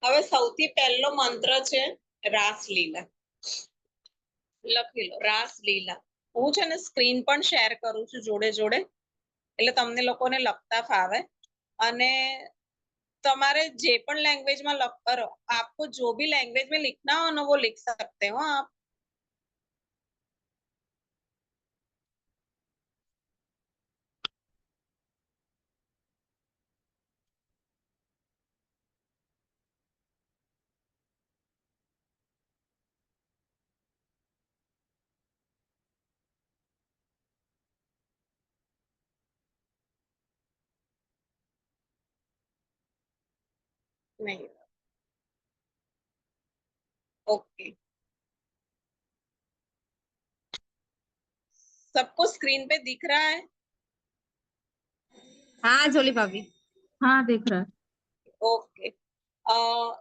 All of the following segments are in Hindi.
હવે સૌથી પહેલો મંત્ર છે રાસલીલા. લખી લો રાસલીલા. હું છે ને સ્ક્રીન પણ શેર કરું છું જોડે જોડે, એટલે તમને લોકોને લખતા ફાવે. અને તમારે જે પણ लैंग्वेज में लख करो, आपको जो भी लैंग्वेज में लिखना हो ना वो लिख सकते हो आप. नहीं. ओके, सबको स्क्रीन पे दिख रहा है? हाँ जोली भाभी, हाँ दिख रहा है. ओके.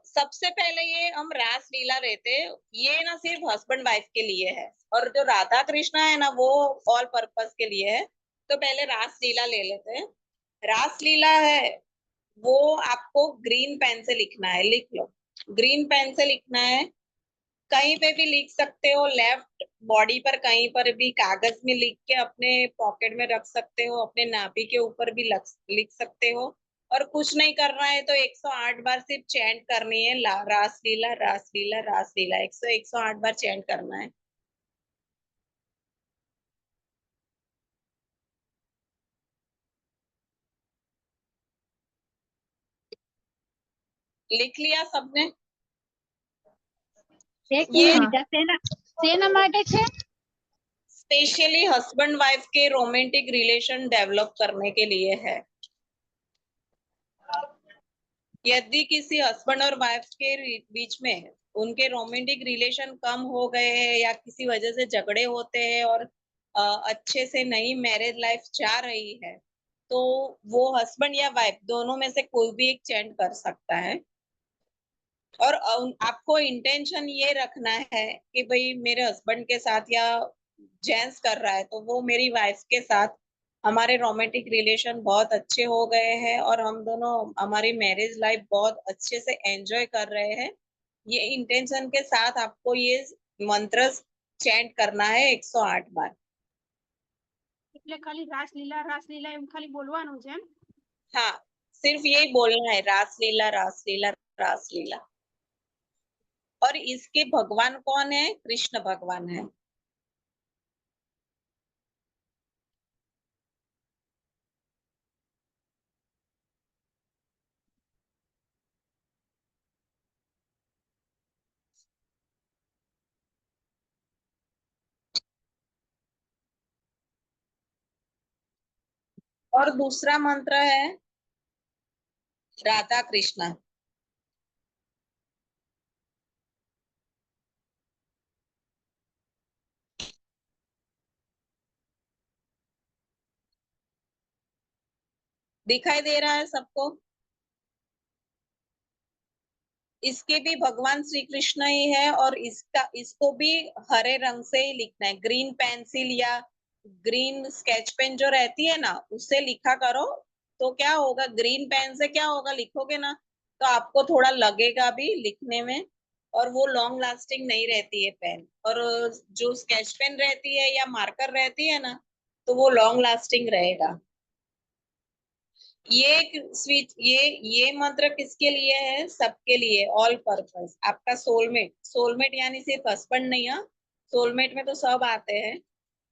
सबसे पहले ये हम रासलीला रहते, ये ना सिर्फ हस्बैंड वाइफ के लिए है, और जो राधा कृष्णा है ना वो ऑल पर्पस के लिए है. तो पहले रासलीला ले लेते हैं. रासलीला है वो आपको ग्रीन पेन से लिखना है. लिख लो, ग्रीन पेन से लिखना है. कहीं पे भी लिख सकते हो, लेफ्ट बॉडी पर कहीं पर भी कागज में लिख के अपने पॉकेट में रख सकते हो, अपने नाभि के ऊपर भी लिख सकते हो. और कुछ नहीं करना है तो 108 बार सिर्फ चैंट करनी है, रासलीला रासलीला रासलीला. 108 बार चैंट करना है. लिख लिया सबने? ये सेना માટે છે, स्पेशली हस्बैंड वाइफ के रोमांटिक रिलेशन डेवलप करने के लिए है. यदि किसी हस्बैंड और वाइफ के बीच में उनके रोमांटिक रिलेशन कम हो गए हैं या किसी वजह से झगड़े होते हैं और अच्छे से नई मैरिज लाइफ जा रही है, तो वो हस्बैंड या वाइफ दोनों में से कोई भी एक चैंट कर सकता है. और आपको इंटेंशन ये रखना है कि भाई मेरे हस्बैंड के साथ या जेंट्स कर रहा है तो वो मेरी वाइफ के साथ हमारे रोमांटिक रिलेशन बहुत अच्छे हो गए हैं और हम दोनों हमारी मैरिज लाइफ बहुत अच्छे से एंजॉय कर रहे हैं. ये इंटेंशन के साथ आपको ये मंत्र चैंट करना है 108 बार. એટલે ખાલી રાસલીલા એમ ખાલી બોલવાનું છે એમ? हाँ, सिर्फ यही बोलना है, रासलीला रासलीला रासलीला. और इसके भगवान कौन है? कृष्ण भगवान है. और दूसरा मंत्र है राधा कृष्णा. दिखाई दे रहा है सबको? इसके भी भगवान श्री कृष्ण ही है और इसको भी हरे रंग से ही लिखना है. ग्रीन पेंसिल या ग्रीन स्केच पेन जो रहती है ना उससे लिखा करो. तो क्या होगा, ग्रीन पेन से क्या होगा, लिखोगे ना तो आपको थोड़ा लगेगा भी लिखने में, और वो लॉन्ग लास्टिंग नहीं रहती है पेन. और जो स्केच पेन रहती है या मार्कर रहती है ना तो वो लॉन्ग लास्टिंग रहेगा. ये स्विच ये मंत्र किसके लिए है? सबके लिए, ऑल पर्पस. आपका सोलमेट, सोलमेट यानी सिर्फ हस्बैंड नहीं है, सोलमेट में तो सब आते हैं.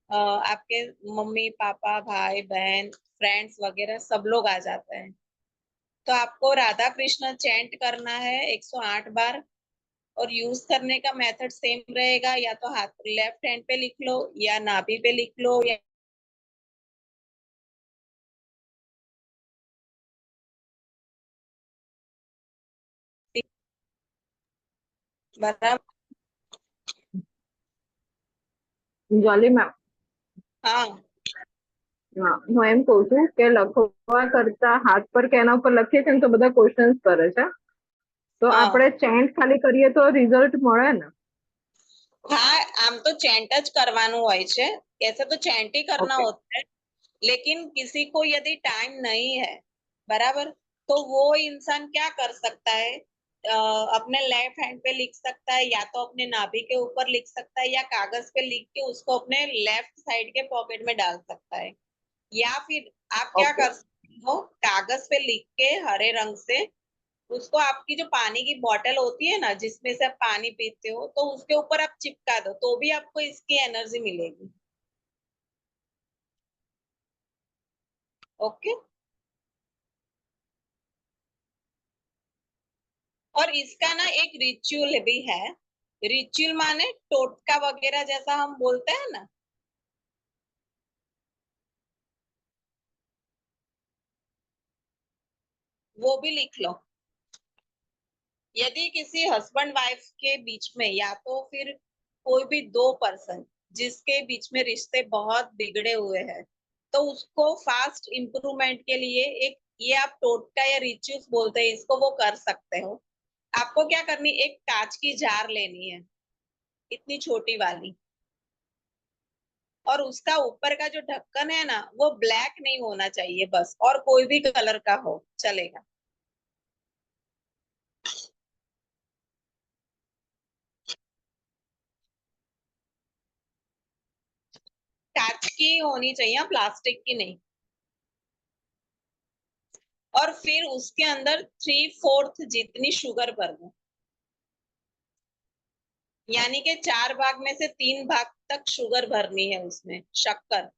आपके मम्मी पापा भाई बहन फ्रेंड्स वगैरह सब लोग आ जाते हैं. तो आपको राधा कृष्ण चैंट करना है 108 बार. और यूज करने का मेथड सेम रहेगा, या तो हाथ लेफ्ट हैंड पे लिख लो या नाभि पे लिख लो या बराबर. જોલી મેમ, हाँ, હું એમ કઉ છું કે લખવા કરતા હાથ પર કે એના ઉપર લખીએ છીએ ને તો બધા ક્વેશ્ચન્સ કરે છે, તો हाँ. આપણે ચેન્ટ ખાલી કરીએ તો રિઝલ્ટ મળે ને? हाँ, આમ તો ચેન્ટ જ કરવાનું હોય છે, ऐसे तो चैंट ही करना ओके। होता है, लेकिन किसी को यदि टाइम नहीं है, बराबर, तो वो इंसान क्या कर सकता है, अपने लेफ्ट हैंड पे लिख सकता है, या तो अपने नाभि के ऊपर लिख सकता है, या कागज पे लिख के उसको अपने लेफ्ट साइड के पॉकेट में डाल सकता है। या फिर आप क्या ओके। कर सकते हो, कागज पे लिख के हरे रंग से उसको आपकी जो पानी की बोतल होती है ना, जिसमें से आप पानी पीते हो, तो उसके ऊपर आप चिपका दो, तो भी आपको इसकी एनर्जी मिलेगी। ओके। और इसका ना एक रिचुअल भी है। रिचुअल माने टोटका वगैरह जैसा हम बोलते हैं ना, वो भी लिख लो। यदि किसी हस्बैंड वाइफ के बीच में, या तो फिर कोई भी दो पर्सन जिसके बीच में रिश्ते बहुत बिगड़े हुए हैं, तो उसको फास्ट इम्प्रूवमेंट के लिए एक, ये आप टोटका या रिचुअल्स बोलते हैं इसको, वो कर सकते हो। आपको क्या करनी, एक कांच की जार लेनी है, इतनी छोटी वाली, और उसका ऊपर का जो ढक्कन है ना, वो ब्लैक नहीं होना चाहिए बस, और कोई भी कलर का हो चलेगा। कांच की होनी चाहिए, प्लास्टिक की नहीं। और फिर उसके अंदर 3/4 जितनी शुगर भर दो, यानी कि 4 भाग में से 3 भाग तक शुगर भरनी है उसमें, शक्कर।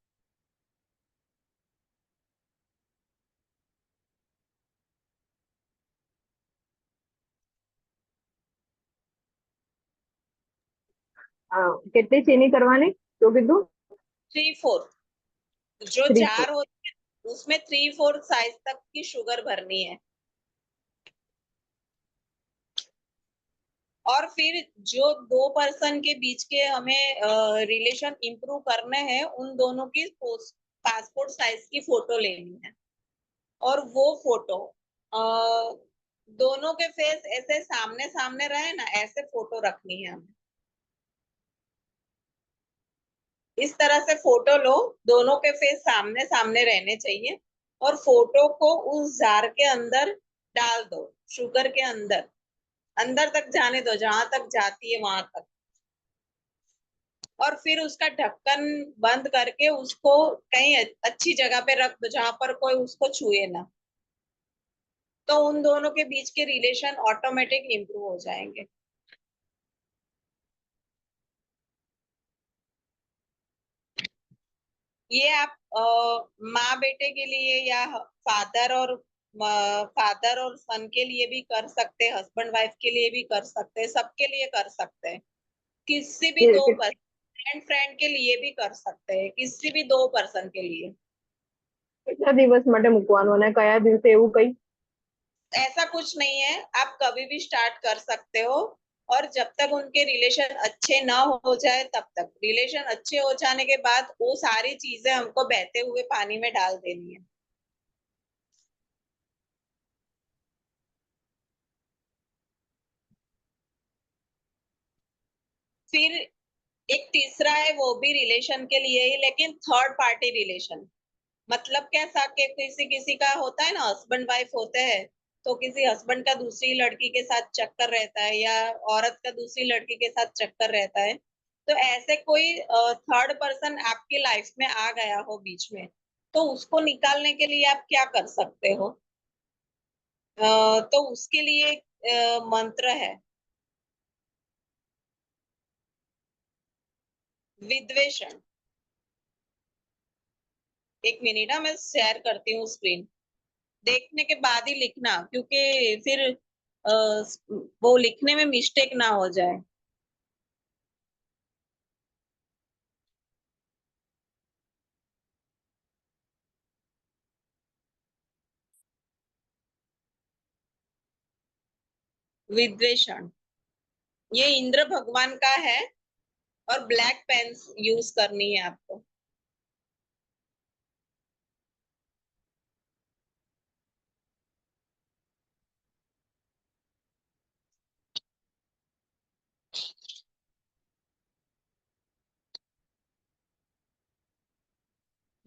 કેટલી ચીની કરવાની શું કીધું? 3/4, जो 3/4। जार होती है उसमें 3/4 साइज तक की शुगर भरनी है। और फिर जो दो पर्सन के बीच के हमें रिलेशन इंप्रूव करने हैं, उन दोनों की पासपोर्ट साइज की फोटो लेनी है। और वो फोटो दोनों के फेस ऐसे सामने सामने रहे ना, ऐसे फोटो रखनी है हमें। इस तरह से फोटो लो, दोनों के फेस सामने सामने रहने चाहिए, और फोटो को उस जार के अंदर डाल दो, शुगर के अंदर, अंदर तक जाने दो, जहां तक जाती है वहां तक। और फिर उसका ढक्कन बंद करके उसको कहीं अच्छी जगह पे रख दो, जहां पर कोई उसको छुए ना। तो उन दोनों के बीच के रिलेशन ऑटोमेटिक इम्प्रूव हो जाएंगे। ये आप माँ बेटे के लिए, या फादर और सन के लिए भी कर सकते हैं, हस्बैंड वाइफ के लिए भी कर सकते हैं, सबके लिए कर सकते हैं। किसी भी दो पर्सन, फ्रेंड फ्रेंड के लिए भी कर सकते हैं, किसी भी दो पर्सन के लिए। કેટલા દિવસ માટે મૂકવાનું અને કયા દિવસે એવું કઈ? ऐसा कुछ नहीं है, आप कभी भी स्टार्ट कर सकते हो। और जब तक उनके रिलेशन अच्छे ना हो जाए तब तक, रिलेशन अच्छे हो जाने के बाद वो सारी चीजें हमको बहते हुए पानी में डाल देनी है। फिर एक तीसरा है, वो भी रिलेशन के लिए ही, लेकिन थर्ड पार्टी रिलेशन। मतलब कैसा, कि किसी किसी का होता है ना, हस्बैंड वाइफ होते हैं, तो किसी हस्बैंड का दूसरी लड़की के साथ चक्कर रहता है, या औरत का दूसरी लड़की के साथ चक्कर रहता है। तो ऐसे कोई थर्ड पर्सन आपकी लाइफ में आ गया हो बीच में, तो उसको निकालने के लिए आप क्या कर सकते हो? तो उसके लिए एक मंत्र है, विद्वेषण। एक मिनट, मैं शेयर करती हूँ स्क्रीन, देखने के बाद ही लिखना, क्योंकि फिर वो लिखने में मिस्टेक ना हो जाए। विद्वेषण, ये इंद्र भगवान का है, और ब्लैक पेन यूज करनी है आपको।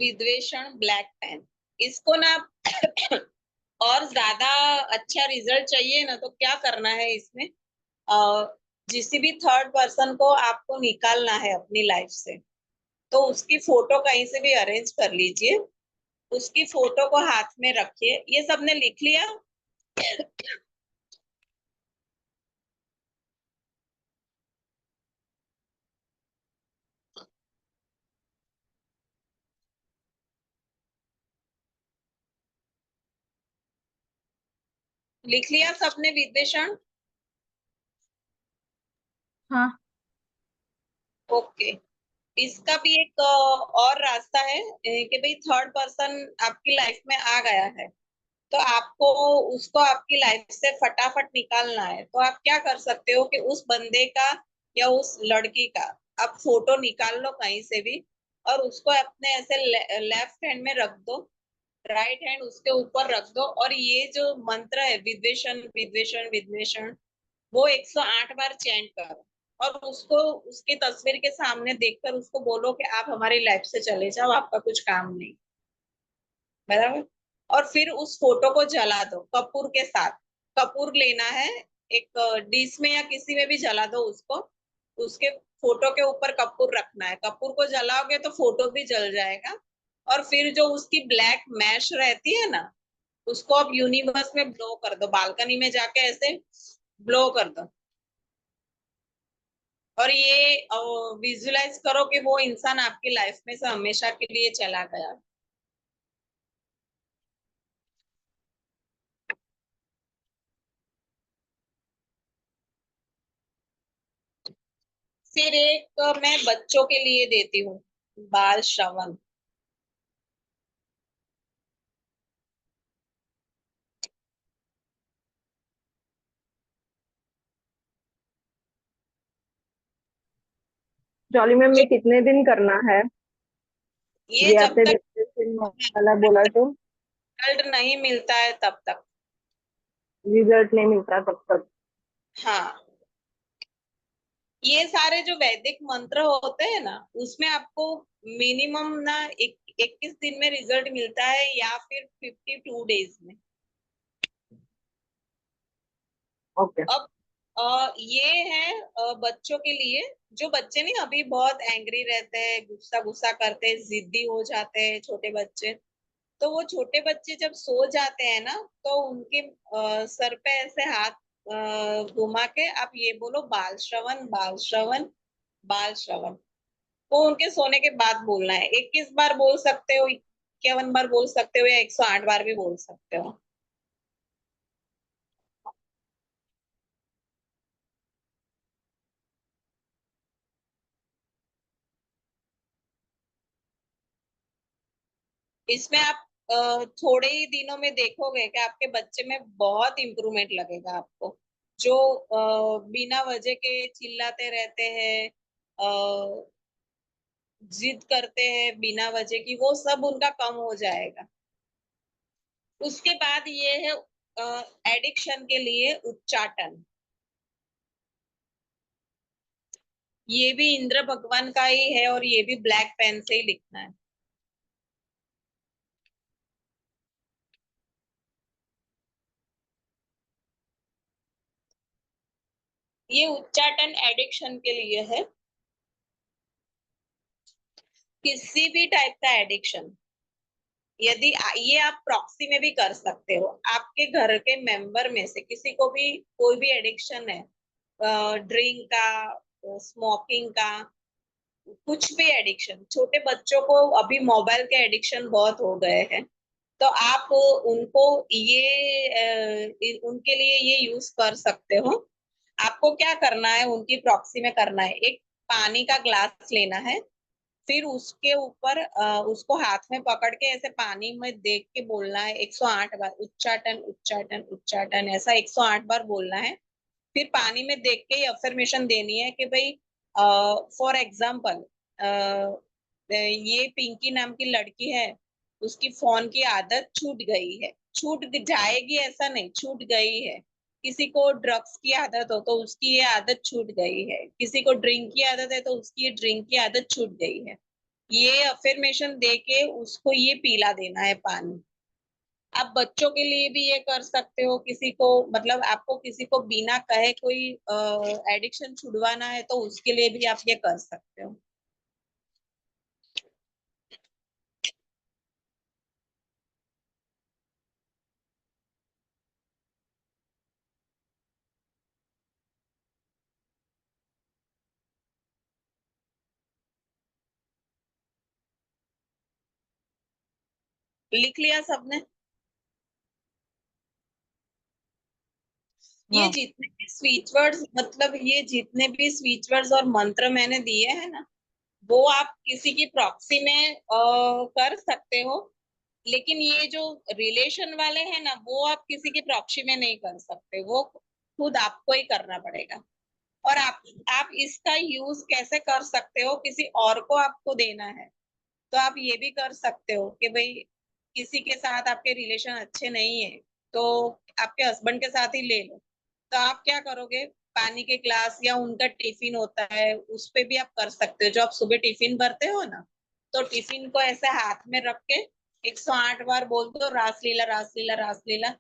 विद्वेषण, ब्लैक पेन। इसको ना और ज्यादा अच्छा रिजल्ट चाहिए ना, तो क्या करना है इसमें, किसी भी थर्ड पर्सन को आपको निकालना है अपनी लाइफ से, तो उसकी फोटो कहीं से भी अरेंज कर लीजिए, उसकी फोटो को हाथ में रखिए। ये सबने लिख लिया? लिख लिया सबने विद्वेषण? हाँ। ओके। इसका भी एक और रास्ता है, कि भाई थर्ड पर्सन आपकी लाइफ में आ गया है, तो आपको उसको आपकी लाइफ से फटाफट निकालना है। तो आप क्या कर सकते हो कि उस बंदे का या उस लड़की का आप फोटो निकाल लो कहीं से भी, और उसको अपने ऐसे लेफ्ट हैंड में रख दो, राइट हैंड उसके ऊपर रख दो, और ये जो मंत्र है विद्वेषण विद्वेषण विद्वेषण, वो 108 बार चैंट करो, और उसको उसकी तस्वीर के सामने देखकर उसको बोलो कि आप हमारी लाइफ से चले जाओ, आपका कुछ काम नहीं। बराबर। और फिर उस फोटो को जला दो कपूर के साथ। कपूर लेना है, एक डिश में या किसी में भी जला दो उसको, उसके फोटो के ऊपर कपूर रखना है। कपूर को जलाओगे तो फोटो भी जल जाएगा। और फिर जो उसकी ब्लैक मैश रहती है ना, उसको अब यूनिवर्स में ब्लो कर दो, बालकनी में जाके ऐसे ब्लो कर दो। और ये विजुलाइज करो कि वो इंसान आपकी लाइफ में से हमेशा के लिए चला गया। फिर एक मैं बच्चों के लिए देती हूँ, बाल श्रवण। जॉली मैम, ये जो कितने दिन करना है? ये ये जब आपने तक डिस्क्रिप्शन वाला बोला तो रिजल्ट नहीं मिलता है तब तक। रिजल्ट नहीं मिलता तब तक। हाँ, ये सारे जो वैदिक मंत्र होते हैं ना, उसमें आपको मिनिमम ना 21 दिन में रिजल्ट मिलता है, या फिर 52 डेज में। ओके। अब ये है बच्चों के लिए। जो बच्चे नहीं अभी बहुत एंग्री रहते हैं, गुस्सा गुस्सा करते हैं, जिद्दी हो जाते हैं छोटे बच्चे, तो वो छोटे बच्चे जब सो जाते हैं ना, तो उनके सर पे ऐसे हाथ घुमा के आप ये बोलो, बाल श्रवण बाल श्रवण बाल श्रवण। वो उनके सोने के बाद बोलना है। 21 बार बोल सकते हो, 51 बार बोल सकते हो, या 108 बार भी बोल सकते हो। इसमें आप थोड़े ही दिनों में देखोगे कि आपके बच्चे में बहुत इम्प्रूवमेंट लगेगा आपको। जो बिना वजह के चिल्लाते रहते हैं, जिद करते हैं बिना वजह की, वो सब उनका कम हो जाएगा। उसके बाद ये है एडिक्शन के लिए उच्चाटन। ये भी इंद्र भगवान का ही है, और ये भी ब्लैक पेन से ही लिखना है। ये उच्चाटन एडिक्शन के लिए है। किसी भी टाइप का एडिक्शन, यदि ये आप प्रॉक्सी में भी कर सकते हो, आपके घर के मेंबर में से किसी को भी कोई भी एडिक्शन है, ड्रिंक का, स्मोकिंग का, कुछ भी एडिक्शन, छोटे बच्चों को अभी मोबाइल के एडिक्शन बहुत हो गए हैं, तो आप उनको उनके लिए ये यूज कर सकते हो। आपको क्या करना है, उनकी प्रॉक्सी में करना है, एक पानी का ग्लास लेना है, फिर उसके ऊपर उसको हाथ में पकड़ के ऐसे पानी में देख के बोलना है 108 बार, उच्चाटन उच्चाटन उच्चाटन, ऐसा 108 बार बोलना है। फिर पानी में देख के अफर्मेशन देनी है कि भाई, फॉर एग्जाम्पल, ये पिंकी नाम की लड़की है, उसकी फोन की आदत छूट गई है। छूट जाएगी ऐसा नहीं, छूट गई है। किसी को ड्रग्स की आदत हो तो उसकी ये आदत छूट गई है, किसी को ड्रिंक की आदत है तो उसकी ये ड्रिंक की आदत छूट गई है। ये अफर्मेशन दे के उसको ये पिला देना है पानी। आप बच्चों के लिए भी ये कर सकते हो, किसी को मतलब आपको किसी को बिना कहे कोई एडिक्शन छुड़वाना है तो उसके लिए भी आप ये कर सकते हो। लिख लिया सबने? ये हाँ। जितने भी स्पीच वर्ड्स, मतलब ये जितने भी स्पीच वर्ड्स और मंत्र मैंने दिए हैं ना, वो आप किसी की प्रॉक्सी में कर सकते हो। लेकिन ये जो रिलेशन वाले हैं ना, वो आप किसी की प्रॉक्सी में नहीं कर सकते, वो खुद आपको ही करना पड़ेगा। और आप इसका यूज कैसे कर सकते हो, किसी और को आपको देना है तो आप ये भी कर सकते हो कि भाई किसी के साथ आपके रिलेशन अच्छे नहीं है तो आपके हस्बैंड के साथ ही ले लो। तो आप क्या करोगे, पानी के ग्लास या उनका टिफिन होता है उस पे भी आप कर सकते हो। जो आप सुबह टिफिन भरते हो ना, तो टिफिन को ऐसे हाथ में रख के 108 बार बोल दो रासलीला रासलीला रासलीला,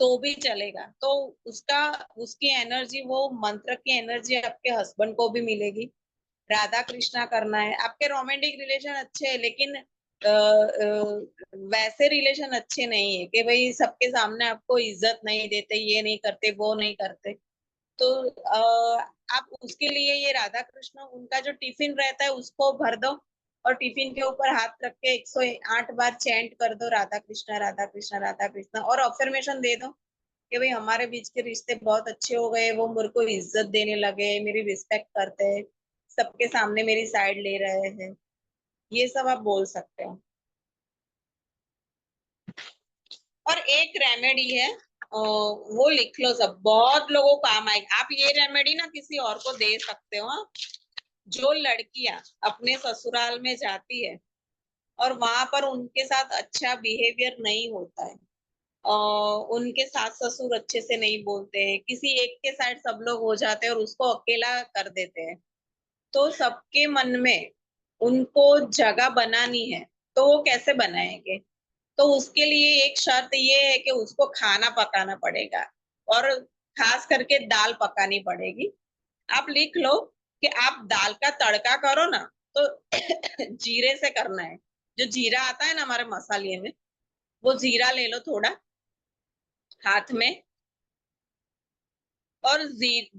तो भी चलेगा। तो उसका उसकी एनर्जी, वो मंत्र की एनर्जी आपके हस्बैंड को भी मिलेगी। राधा कृष्णा करना है। आपके रोमांटिक रिलेशन अच्छे है लेकिन वैसे रिलेशन अच्छे नहीं है कि भाई सबके सामने आपको इज्जत नहीं देते, ये नहीं करते वो नहीं करते, तो आप उसके लिए ये राधा कृष्ण उनका जो टिफिन रहता है उसको भर दो और टिफिन के ऊपर हाथ रख के 108 बार चैंट कर दो राधा कृष्णा राधा कृष्णा राधा कृष्णा, और अफर्मेशन दे दो कि भाई हमारे बीच के रिश्ते बहुत अच्छे हो गए, वो मेरे को इज्जत देने लगे, मेरी रिस्पेक्ट करते हैं, सबके सामने मेरी साइड ले रहे हैं। ये सब आप बोल सकते हो। और एक रेमेडी है, वो लिख लो, सब बहुत लोगों को काम आएगी। आप ये रेमेडी ना किसी और को दे सकते हो, हाँ? जो लड़कियां अपने ससुराल में जाती है और वहां पर उनके साथ अच्छा बिहेवियर नहीं होता है, उनके सास ससुर अच्छे से नहीं बोलते हैं, किसी एक के साइड सब लोग हो जाते हैं और उसको अकेला कर देते हैं, तो सबके मन में उनको जगह बनानी है, तो वो कैसे बनाएंगे? तो उसके लिए एक शर्त ये है कि उसको खाना पकाना पड़ेगा, और खास करके दाल पकानी पड़ेगी। आप लिख लो कि आप दाल का तड़का करो ना, तो जीरे से करना है। जो जीरा आता है ना हमारे मसाले में, वो जीरा ले लो थोड़ा हाथ में, और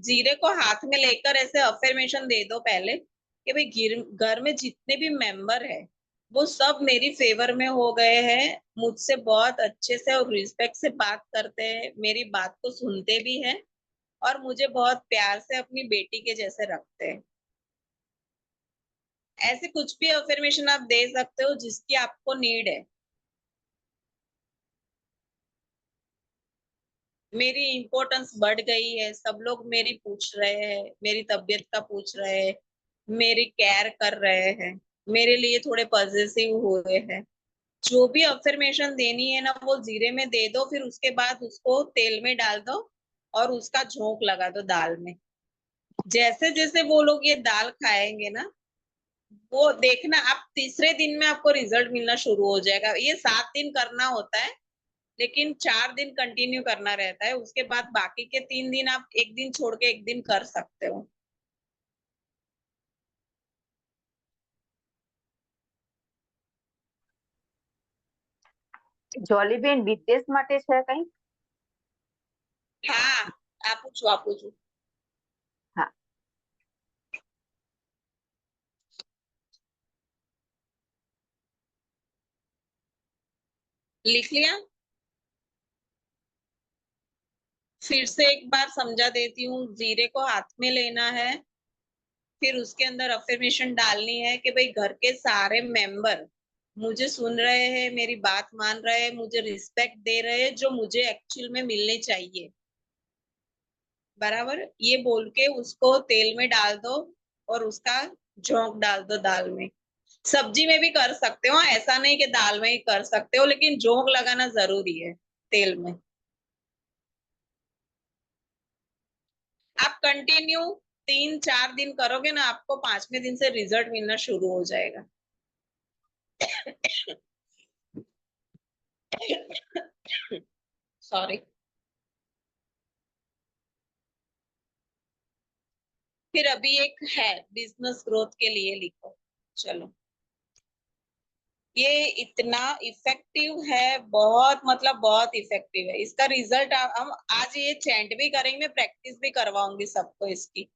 जीरे को हाथ में लेकर ऐसे अफर्मेशन दे दो पहले कि भाई घर में जितने भी मेंबर है वो सब मेरी फेवर में हो गए हैं, मुझसे बहुत अच्छे से और रिस्पेक्ट से बात करते हैं, मेरी बात को सुनते भी हैं और मुझे बहुत प्यार से अपनी बेटी के जैसे रखते हैं। ऐसे कुछ भी अफर्मेशन आप दे सकते हो जिसकी आपको नीड है। मेरी इम्पोर्टेंस बढ़ गई है, सब लोग मेरी पूछ रहे हैं, मेरी तबीयत का पूछ रहे हैं, मेरी केयर कर रहे हैं, मेरे लिए थोड़े पॉजिटिव हुए हैं। जो भी अफर्मेशन देनी है ना, वो जीरे में दे दो, फिर उसके बाद उसको तेल में डाल दो और उसका झोंक लगा दो दाल में। जैसे जैसे वो लोग ये दाल खाएंगे ना, वो देखना आप तीसरे दिन में आपको रिजल्ट मिलना शुरू हो जाएगा। ये 7 दिन करना होता है, लेकिन 4 दिन कंटिन्यू करना रहता है, उसके बाद बाकी के 3 दिन आप एक दिन छोड़ के एक दिन कर सकते हो। જોલીબેન વિદેશ માટે છે કઈ? हाँ, આપું છું આપું છું। હા, लिख लिया? फिर से एक बार समझा देती हूँ। जीरे को हाथ में लेना है, फिर उसके अंदर अफर्मेशन डालनी है कि भाई घर के सारे मेंबर मुझे सुन रहे हैं, मेरी बात मान रहे हैं, मुझे रिस्पेक्ट दे रहे हैं, जो मुझे एक्चुअल में मिलने चाहिए। बराबर, ये बोल के उसको तेल में डाल दो और उसका झोंक डाल दो दाल में। सब्जी में भी कर सकते हो, ऐसा नहीं कि दाल में ही कर सकते हो, लेकिन झोंक लगाना जरूरी है तेल में। आप कंटिन्यू 3-4 दिन करोगे ना, आपको 5वें दिन से रिजल्ट मिलना शुरू हो जाएगा। सॉरी। फिर अभी एक है बिजनेस ग्रोथ के लिए लिखो। चलो, ये इतना इफेक्टिव है, बहुत मतलब बहुत इफेक्टिव है। इसका रिजल्ट हम आज ये चैंट भी करेंगे, मैं प्रैक्टिस भी करवाऊंगी सबको इसकी।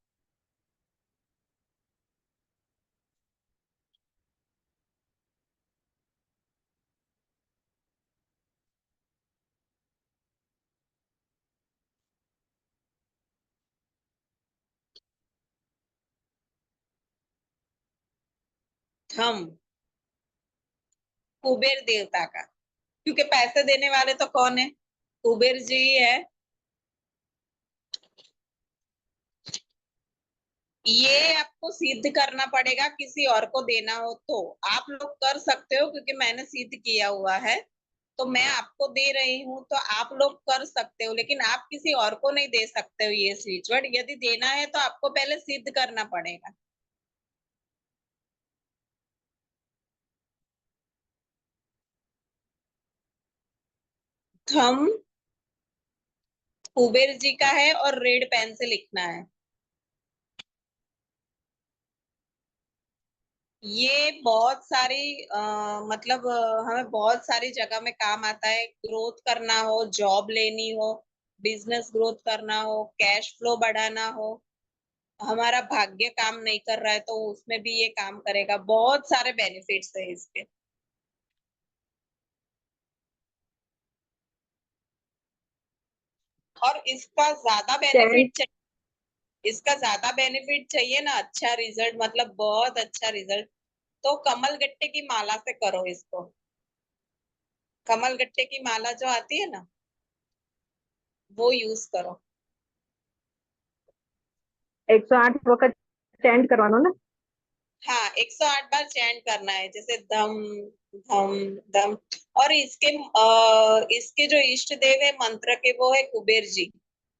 हम कुबेर देवता का, क्योंकि पैसे देने वाले तो कौन है? कुबेर जी ही है। ये आपको सिद्ध करना पड़ेगा, किसी और को देना हो तो। आप लोग कर सकते हो क्योंकि मैंने सिद्ध किया हुआ है, तो मैं आपको दे रही हूँ, तो आप लोग कर सकते हो, लेकिन आप किसी और को नहीं दे सकते हो ये स्विच वर्ड। यदि देना है तो आपको पहले सिद्ध करना पड़ेगा। थम कुबेर जी का है और रेड पेन से लिखना है। ये बहुत सारी मतलब हमें बहुत सारी जगह में काम आता है। ग्रोथ करना हो, जॉब लेनी हो, बिजनेस ग्रोथ करना हो, कैश फ्लो बढ़ाना हो, हमारा भाग्य काम नहीं कर रहा है तो उसमें भी ये काम करेगा। बहुत सारे बेनिफिट्स है इसके। और इसका ज्यादा बेनिफिट चैंट चाहिए, इसका ज्यादा बेनिफिट चाहिए ना, अच्छा रिजल्ट, मतलब बहुत अच्छा रिजल्ट, तो कमल गट्टे की माला से करो इसको। कमल गट्टे की माला जो आती है ना, वो यूज करो। 108 वक्त चैंट करवानो ना। हाँ, 108 बार चैंट करना है, जैसे धम धम धम। और इसके जो इष्ट देव है मंत्र के, वो है कुबेर जी।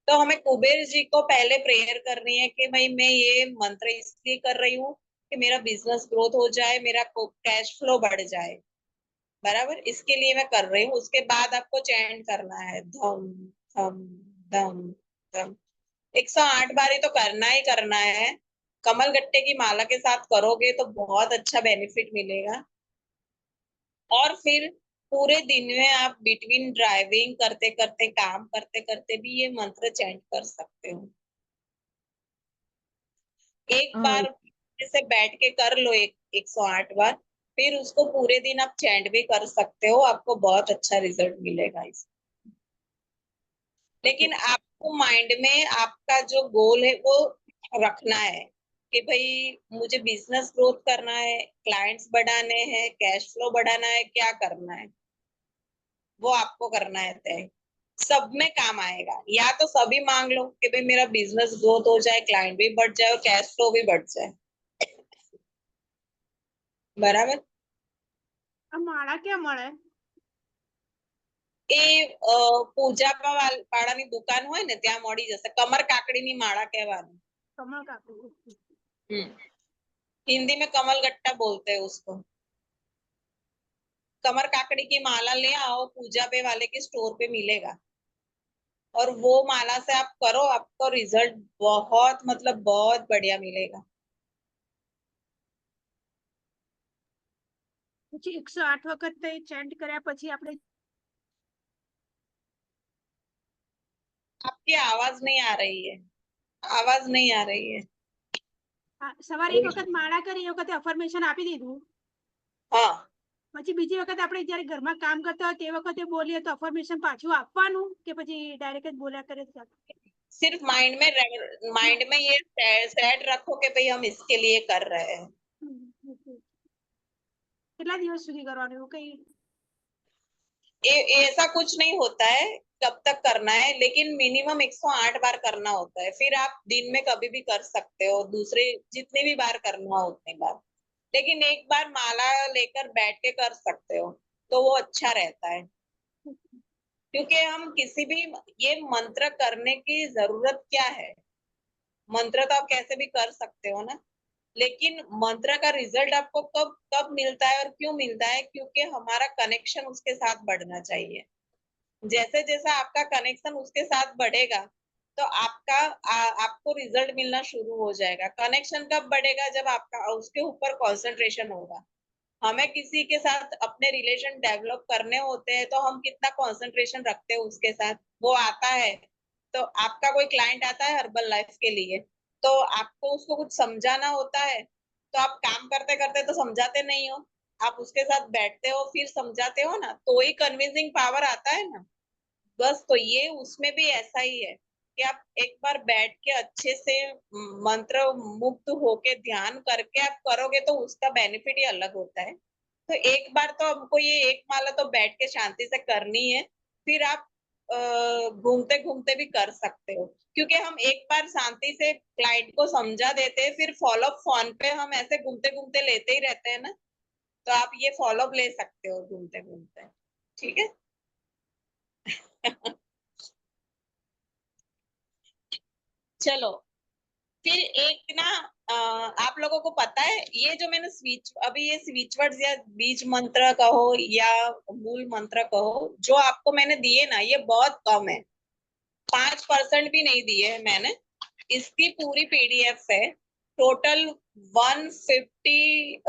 तो हमें कुबेर जी को पहले प्रेयर करनी है कि भाई मैं ये मंत्र इसलिए कर रही हूँ कि मेरा बिजनेस ग्रोथ हो जाए, मेरा कैश फ्लो बढ़ जाए। बराबर, इसके लिए मैं कर रही हूँ। उसके बाद आपको चैंट करना है धम धम धम धम। 108 बार ही तो करना ही करना है। कमल गट्टे की माला के साथ करोगे तो बहुत अच्छा बेनिफिट मिलेगा। और फिर पूरे दिन में आप बिटवीन ड्राइविंग करते करते, काम करते करते भी ये मंत्र चैंट कर सकते हो। एक बार जैसे बैठ के कर लो 108 बार, फिर उसको पूरे दिन आप चैंट भी कर सकते हो, आपको बहुत अच्छा रिजल्ट मिलेगा इस। लेकिन आपको माइंड में आपका जो गोल है वो रखना है कि भाई मुझे बिजनेस ग्रोथ करना है, क्लाइंट्स बढ़ाने हैं, कैश फ्लो बढ़ाना है, क्या करना है वो आपको करना है तय। सब में काम आएगा। या तो सभी मांग लो कि भाई मेरा बिजनेस ग्रोथ हो जाए, क्लाइंट भी बढ़ जाए और कैश फ्लो भी बढ़ जाए। बराबर। આ માળા ક્યાં મળે? એ પૂજા વાળાની દુકાન હોય ને ત્યાં મળી જશે। કમર કાકડીની માળા કહેવાનું। કમળ કાકડી. हिंदी में कमल गट्टा बोलते हैं उसको। कमर काकड़ी की माला ले आओ, पूजा पे वाले के स्टोर पे मिलेगा। और वो माला से आप करो, आपको रिजल्ट बहुत मतलब बहुत बढ़िया मिलेगा। પછી 108 વખત તે ચેન્ટ કર્યા પછી આપણે आपकी आवाज नहीं आ रही है, आवाज नहीं आ रही है। સવારે એક વખત માળા કરી, એ વખતે અફર્મેશન આપી દીધું, हाँ, પછી બીજી વખત આપણે જ્યારે ઘરમાં કામ કરતા હોય તે વખતે બોલીએ તો અફર્મેશન પાછું આપવાનું કે પછી ડાયરેક્ટ જ બોલ્યા કરે છે? सिर्फ माइंड में ये सेट रखो कि भाई हम इसके लिए कर रहे हैं। કેટલા દિવસ સુધી કરવાનું એવું કઈ? ऐसा कुछ नहीं होता है कब तक करना है, लेकिन मिनिमम 108 बार करना होता है। फिर आप दिन में कभी भी कर सकते हो, दूसरे जितने भी बार करना हो उतने बार। लेकिन एक बार माला लेकर बैठ के कर सकते हो तो वो अच्छा रहता है। क्योंकि हम किसी भी, ये मंत्र करने की जरूरत क्या है? मंत्र तो आप कैसे भी कर सकते हो ना। लेकिन मंत्र का रिजल्ट आपको कब कब मिलता है और क्यों मिलता है? क्योंकि हमारा कनेक्शन उसके साथ बढ़ना चाहिए। जैसे जैसा आपका कनेक्शन उसके साथ बढ़ेगा तो आपको रिजल्ट मिलना शुरू हो जाएगा। कनेक्शन कब बढ़ेगा? जब आपका उसके ऊपर कंसंट्रेशन होगा। हमें किसी के साथ अपने रिलेशन डेवलप करने होते हैं तो हम कितना कंसंट्रेशन रखते हैं उसके साथ। वो आता है तो आपका कोई क्लाइंट आता है हर्बल लाइफ के लिए, तो आपको उसको कुछ समझाना होता है, तो आप काम करते करते तो समझाते नहीं हो, आप उसके साथ बैठते हो फिर समझाते हो ना, तो ही कन्विंसिंग पावर आता है ना। बस तो ये उसमें भी ऐसा ही है कि आप एक बार बैठ के अच्छे से मंत्र मुक्त होके ध्यान करके आप करोगे तो उसका बेनिफिट ही अलग होता है। तो एक बार तो हमको ये एक माला तो बैठ के शांति से करनी है। फिर आप घूमते घूमते भी कर सकते हो, क्योंकि हम एक बार शांति से क्लाइंट को समझा देते हैं, फिर फॉलोअप फोन पे हम ऐसे घूमते घूमते लेते ही रहते हैं ना। तो आप ये फॉलोअप ले सकते हो घूमते घूमते। ठीक है। चलो, फिर एक ना आप लोगों को पता है ये जो मैंने स्विच अभी ये स्विच वर्ड्स या बीज मंत्र कहो या मूल मंत्र कहो जो आपको मैंने दिए ना, ये बहुत कम है। 5% भी नहीं दिए है मैंने। इसकी पूरी पीडीएफ है। टोटल 150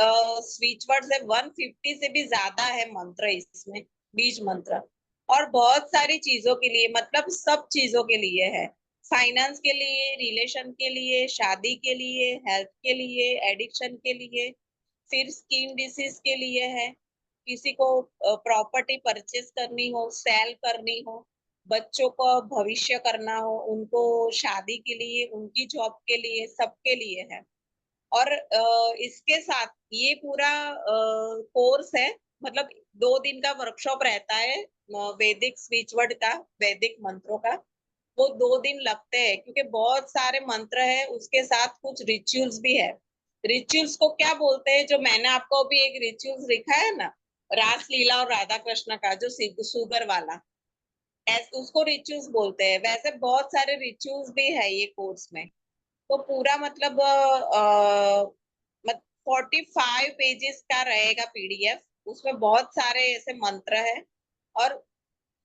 स्विच वर्ड्स है। 150 से भी ज्यादा है मंत्र इसमें, बीज मंत्र। और बहुत सारी चीजों के लिए, मतलब सब चीजों के लिए है। फाइनेंस के लिए, रिलेशन के लिए, शादी के लिए, हेल्थ के लिए, एडिक्शन के लिए, फिर स्किन डिसीज के लिए है। किसी को प्रॉपर्टी परचेज करनी हो, सेल करनी हो, बच्चों को भविष्य करना हो, उनको शादी के लिए, उनकी जॉब के लिए, सबके लिए है। और इसके साथ ये पूरा कोर्स है, मतलब 2 दिन का वर्कशॉप रहता है वैदिक स्पीच वर्ड का, वैदिक मंत्रों का। वो 2 दिन लगते हैं क्योंकि बहुत सारे मंत्र है, उसके साथ कुछ रिचुअल्स भी है। रिचुअल्स को क्या बोलते हैं? जो मैंने आपको अभी एक रिचुअल्स लिखा है ना, रास लीला और राधा कृष्ण का, जो शुगर वाला, ऐसे उसको रिचुअल्स बोलते हैं। वैसे बहुत सारे रिचुअल्स भी है ये कोर्स में। तो पूरा मतलब 45 पेजेस का रहेगा पीडीएफ। उसमें बहुत सारे ऐसे मंत्र है और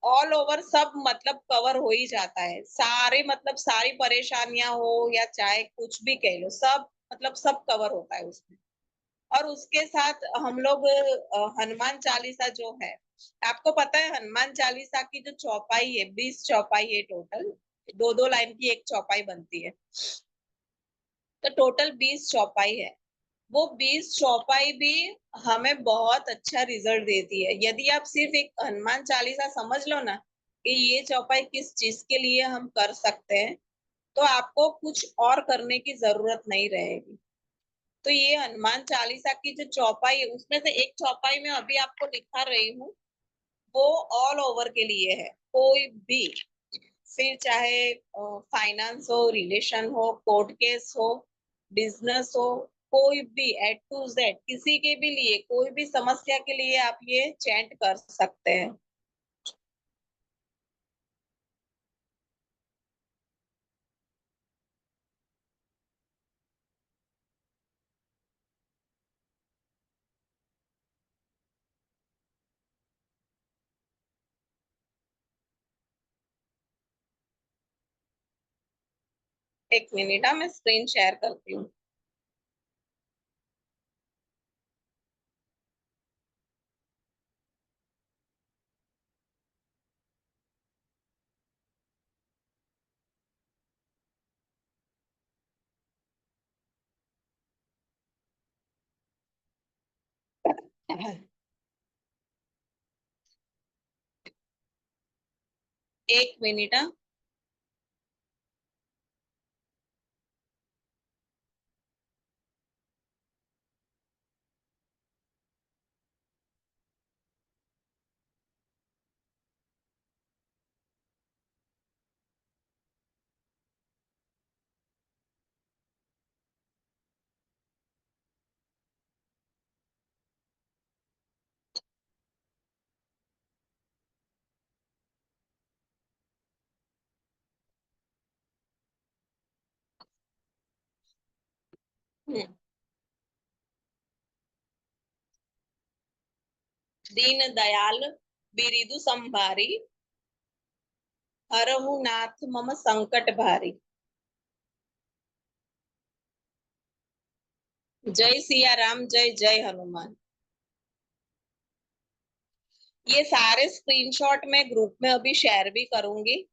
ऑल ओवर सब मतलब कवर हो ही जाता है। सारे मतलब सारी परेशानियां हो या चाहे कुछ भी कह लो, सब मतलब सब कवर होता है उसमें। और उसके साथ हम लोग हनुमान चालीसा जो है, आपको पता है हनुमान चालीसा की जो चौपाई है, 20 चौपाई है टोटल। 2-2 लाइन की एक चौपाई बनती है, तो टोटल 20 चौपाई है। वो 20 चौपाई भी हमें बहुत अच्छा रिजल्ट देती है। यदि आप सिर्फ एक हनुमान चालीसा समझ लो ना कि ये चौपाई किस चीज के लिए हम कर सकते हैं, तो आपको कुछ और करने की जरूरत नहीं रहेगी। तो ये हनुमान चालीसा की जो चौपाई है, उसमें से एक चौपाई में अभी आपको दिखा रही हूँ, वो ऑल ओवर के लिए है। कोई भी, फिर चाहे फाइनेंस हो, रिलेशन हो, कोर्ट केस हो, बिजनेस हो, कोई भी A to Z किसी के भी लिए, कोई भी समस्या के लिए आप ये चैंट कर सकते हैं। एक मिनट, मैं स्क्रीन शेयर करती हूँ। एक मिनट। हाँ। हम्म, दीन दयाल बिरिदु संभारी, हरहु नाथ मम संकट भारी। जय सिया राम, जय जय हनुमान। ये सारे स्क्रीनशॉट मैं ग्रुप में अभी शेयर भी करूंगी।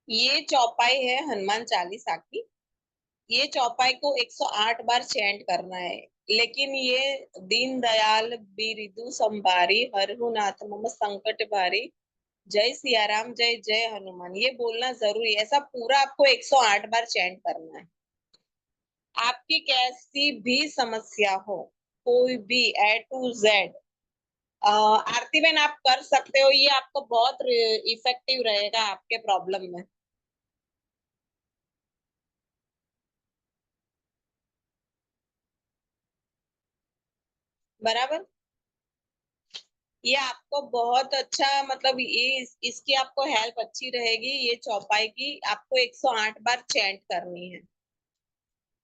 ये चौपाई है हनुमान चालीसा की। ये चौपाई को 108 बार चैंट करना है। लेकिन ये दीन दयाल बिरिदु संभारी, हरहु नाथ मम संकट भारी, जय सिया राम, जय जय हनुमान, ये बोलना जरूरी है। ऐसा पूरा आपको 108 बार चैंट करना है। आपकी कैसी भी समस्या हो, कोई भी A to Z, आरती बहन आप कर सकते हो। ये आपको बहुत इफेक्टिव रहेगा आपके प्रॉब्लम में। बराबर। ये आपको बहुत अच्छा, मतलब ये इसकी आपको हेल्प अच्छी रहेगी। ये चौपाई की आपको 108 बार चैंट करनी है।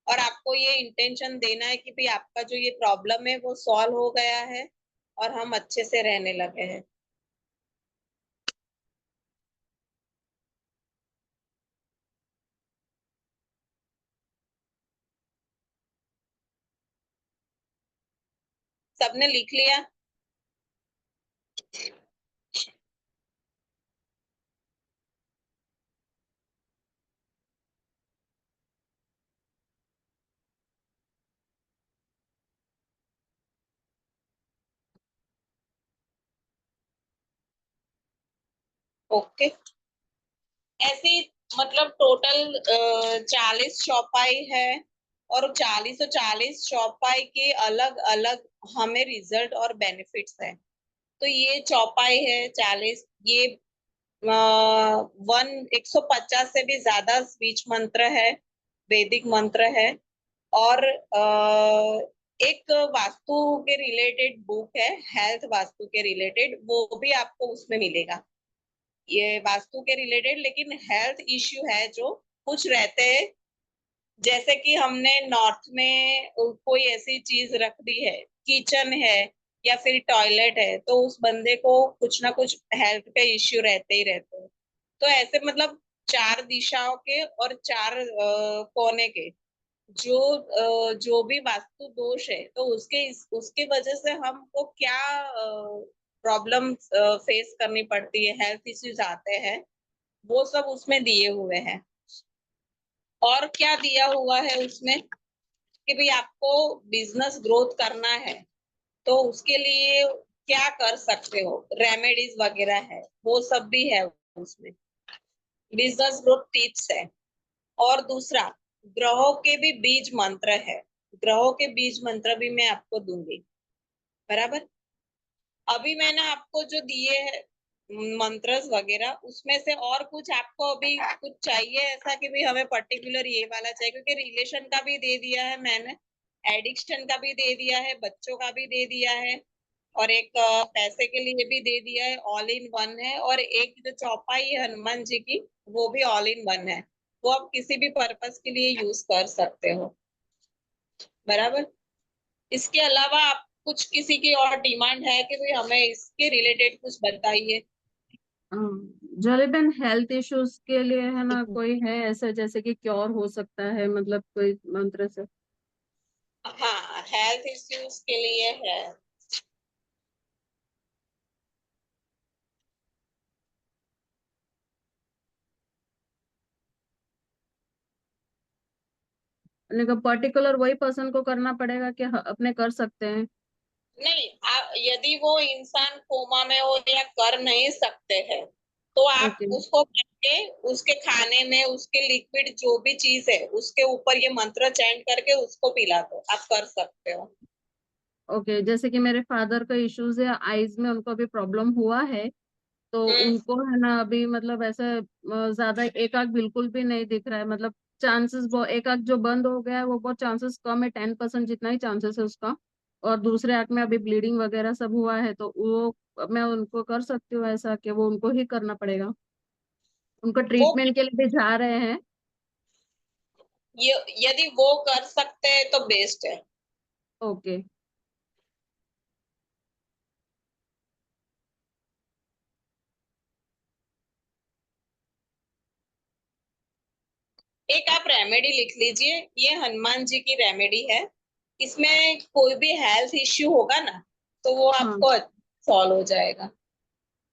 और आपको ये इंटेंशन देना है कि भाई आपका जो ये प्रॉब्लम है वो सॉल्व हो गया है और हम अच्छे से रहने लगे हैं। सबने लिख लिया? ओके। ऐसे मतलब टोटल 40 चौपाई है और 40 चौपाई के अलग अलग हमें रिजल्ट और बेनिफिट्स है। तो ये चौपाई है 40, ये 150 से भी ज्यादा स्पीच मंत्र है, वैदिक मंत्र है। और एक वास्तु के रिलेटेड बुक है, हेल्थ वास्तु के रिलेटेड, वो भी आपको उसमें मिलेगा। ये वास्तु के रिलेटेड, लेकिन हेल्थ इश्यू है जो कुछ रहते हैं, जैसे कि हमने नॉर्थ में कोई ऐसी चीज रख दी है, किचन है या फिर टॉयलेट है, तो उस बंदे को कुछ ना कुछ हेल्थ के इश्यू रहते ही रहते हैं। तो ऐसे मतलब 4 दिशाओं के और 4 कोने के जो भी वास्तु दोष है, तो उसके वजह से हमको क्या प्रॉब्लम फेस करनी पड़ती है, हेल्थ इश्यूज आते हैं, वो सब उसमें दिए हुए हैं। और क्या दिया हुआ है उसमें कि भाई आपको बिजनेस ग्रोथ करना है तो उसके लिए क्या कर सकते हो, रेमेडीज वगैरह है, वो सब भी है उसमें। बिजनेस ग्रोथ टिप्स है। और दूसरा, ग्रहों के भी बीज मंत्र है। ग्रहों के बीज मंत्र भी मैं आपको दूंगी। बराबर। अभी मैंने आपको जो दिए हैं मंत्र वगैरह, उसमें से और कुछ आपको अभी कुछ चाहिए ऐसा कि भाई हमें पर्टिकुलर ये वाला चाहिए? क्योंकि रिलेशन का भी दे दिया है मैंने, एडिक्शन का भी दे दिया है, बच्चों का भी दे दिया है, और एक पैसे के लिए भी दे दिया है, ऑल इन वन है। और एक जो चौपाई है हनुमान जी की, वो भी ऑल इन वन है। वो आप किसी भी पर्पस के लिए यूज कर सकते हो। बराबर। इसके अलावा आप कुछ किसी की और डिमांड है कि भाई हमें इसके रिलेटेड कुछ बताइए? जलीबेन, हेल्थ इश्यूज के लिए है ना, कोई है ऐसा जैसे कि क्योर हो सकता है, मतलब कोई मंत्र से? हाँ, हेल्थ इश्यूज के लिए है। लेकिन पर्टिकुलर वही पर्सन को करना पड़ेगा कि अपने कर सकते हैं? नहीं, यदि वो इंसान कोमा में हो या कर नहीं सकते हैं, तो आप ओके उसको करके उसके खाने में उसके लिक्विड जो भी चीज है उसके ऊपर ये मंत्र चैंट करके उसको पिला दो, आप कर सकते हो। ओके। जैसे कि मेरे फादर का इश्यूज है, आईज में उनको अभी प्रॉब्लम हुआ है, तो हम्म। उनको है ना अभी मतलब ऐसे ज्यादा एक आंख बिल्कुल भी नहीं दिख रहा है, मतलब चांसेस बहुत, एक आंख जो बंद हो गया है वो बहुत चांसेस कम है, 10% जितना ही चांसेस है उसका। और दूसरे आंख में अभी ब्लीडिंग वगैरह सब हुआ है, तो वो मैं उनको कर सकती हूँ ऐसा कि वो उनको ही करना पड़ेगा? उनको वो ट्रीटमेंट के लिए भी जा रहे हैं। ये यदि वो कर सकते हैं तो बेस्ट है। ओके। एक आप रेमेडी लिख लीजिए, ये हनुमान जी की रेमेडी है। इसमें कोई भी हेल्थ इश्यू होगा ना, तो वो हाँ। आपको सॉल्व हो जाएगा।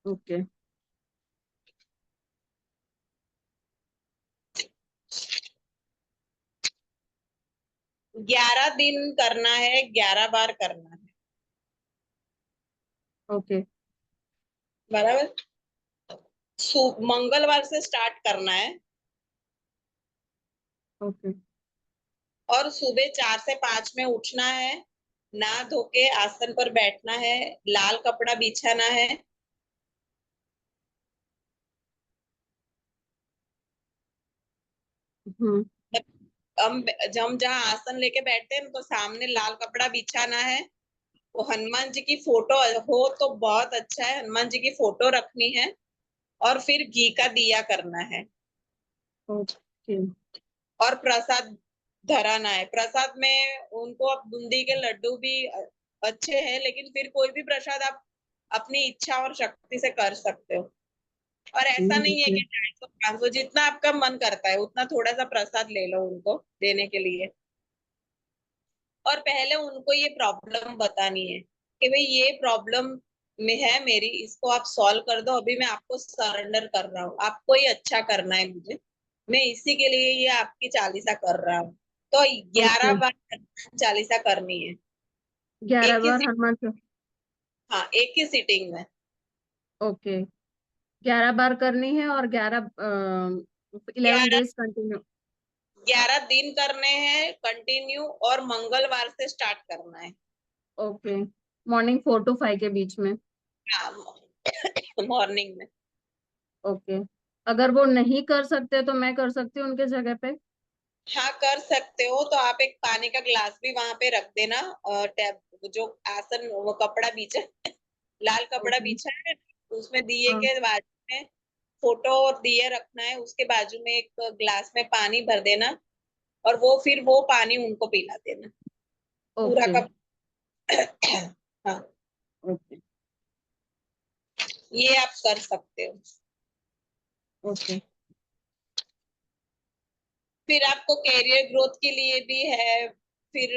ओके। 11 दिन करना है, 11 बार करना है। ओके। बराबर। मंगलवार से स्टार्ट करना है। ओके। और सुबह 4 से 5 में उठना है, नहा धो के आसन पर बैठना है, लाल कपड़ा बिछाना है। हम्म। हम जहाँ आसन लेके बैठते हैं तो सामने लाल कपड़ा बिछाना है। वो हनुमान जी की फोटो हो तो बहुत अच्छा है, हनुमान जी की फोटो रखनी है। और फिर घी का दिया करना है। ओके। और प्रसाद धराना है। प्रसाद में उनको अब बूंदी के लड्डू भी अच्छे हैं, लेकिन फिर कोई भी प्रसाद आप अपनी इच्छा और शक्ति से कर सकते हो। और ऐसा नहीं है ओके। कि 250 500, जितना आपका मन करता है उतना थोड़ा सा प्रसाद ले लो उनको देने के लिए। और पहले उनको ये प्रॉब्लम बतानी है कि भाई ये प्रॉब्लम में है मेरी, इसको आप सॉल्व कर दो, अभी मैं आपको सरेंडर कर रहा हूँ, आपको ये अच्छा करना है मुझे, मैं इसी के लिए ये आपकी चालीसा कर रहा हूँ। तो ओके। 11 बार चालीसा करनी है। 11 एक ही बार हनुमान। हाँ, एक ही सीटिंग में। ओके। 11 बार करनी है और 11 11 डेज कंटिन्यू। 11 दिन करने हैं कंटिन्यू, और मंगलवार से स्टार्ट करना है। ओके। मॉर्निंग 4 to 5 के बीच में। हाँ, मॉर्निंग में। ओके। अगर वो नहीं कर सकते तो मैं कर सकती हूँ उनके जगह पे? हाँ, कर सकते हो। तो आप एक पानी का ग्लास भी वहां पे रख देना। टैब जो आसन वो कपड़ा बिछा, लाल कपड़ा ओके। बिछा है, उसमें दिए हाँ। के बाजू में फोटो और दिए रखना है, उसके बाजू में एक ग्लास में पानी भर देना। और वो फिर वो पानी उनको पिला देना, पूरा ओके। का। हाँ, ओके। ये आप कर सकते हो। ओके। फिर आपको कैरियर ग्रोथ के लिए भी है। फिर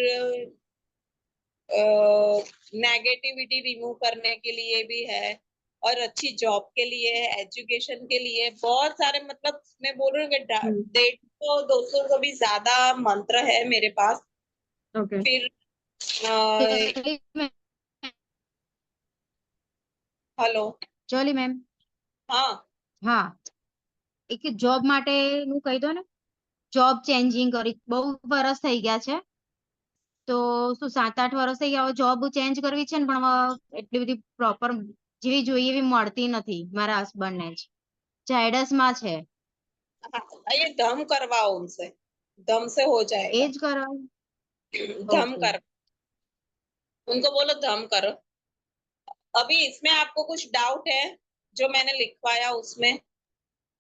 नेगेटिविटी रिमूव करने के लिए भी है। और अच्छी जॉब के लिए है, एजुकेशन के लिए बहुत सारे, मतलब मैं बोल रही हूँ कि हम्म। 150 200 से भी ज्यादा मंत्र है मेरे पास। ओके। फिर choli ma'am hello. Choli ma'am हाँ, હા એક જોબ માટેનું કહી દો ને જોબ ચેન્જિંગ કરી બહુ વરસ થઈ ગયા છે તો શું 7 8 વર્ષ થઈ ગયા જોબ ચેન્જ કરવી છે ને પણ હવે એટલી બધી પ્રોપર જેવી જોઈએ એવી મળતી નથી મારા હસબન્ડ ને જ ઝાયડસ માં છે हाँ, ये धम करवाओ उनसे, धम से हो એ जाएगा। જ કરાવ धम ઓકે कर, उनको बोलो धम करो। अभी इसमें आपको कुछ डाउट है जो मैंने लिखवाया उसमें?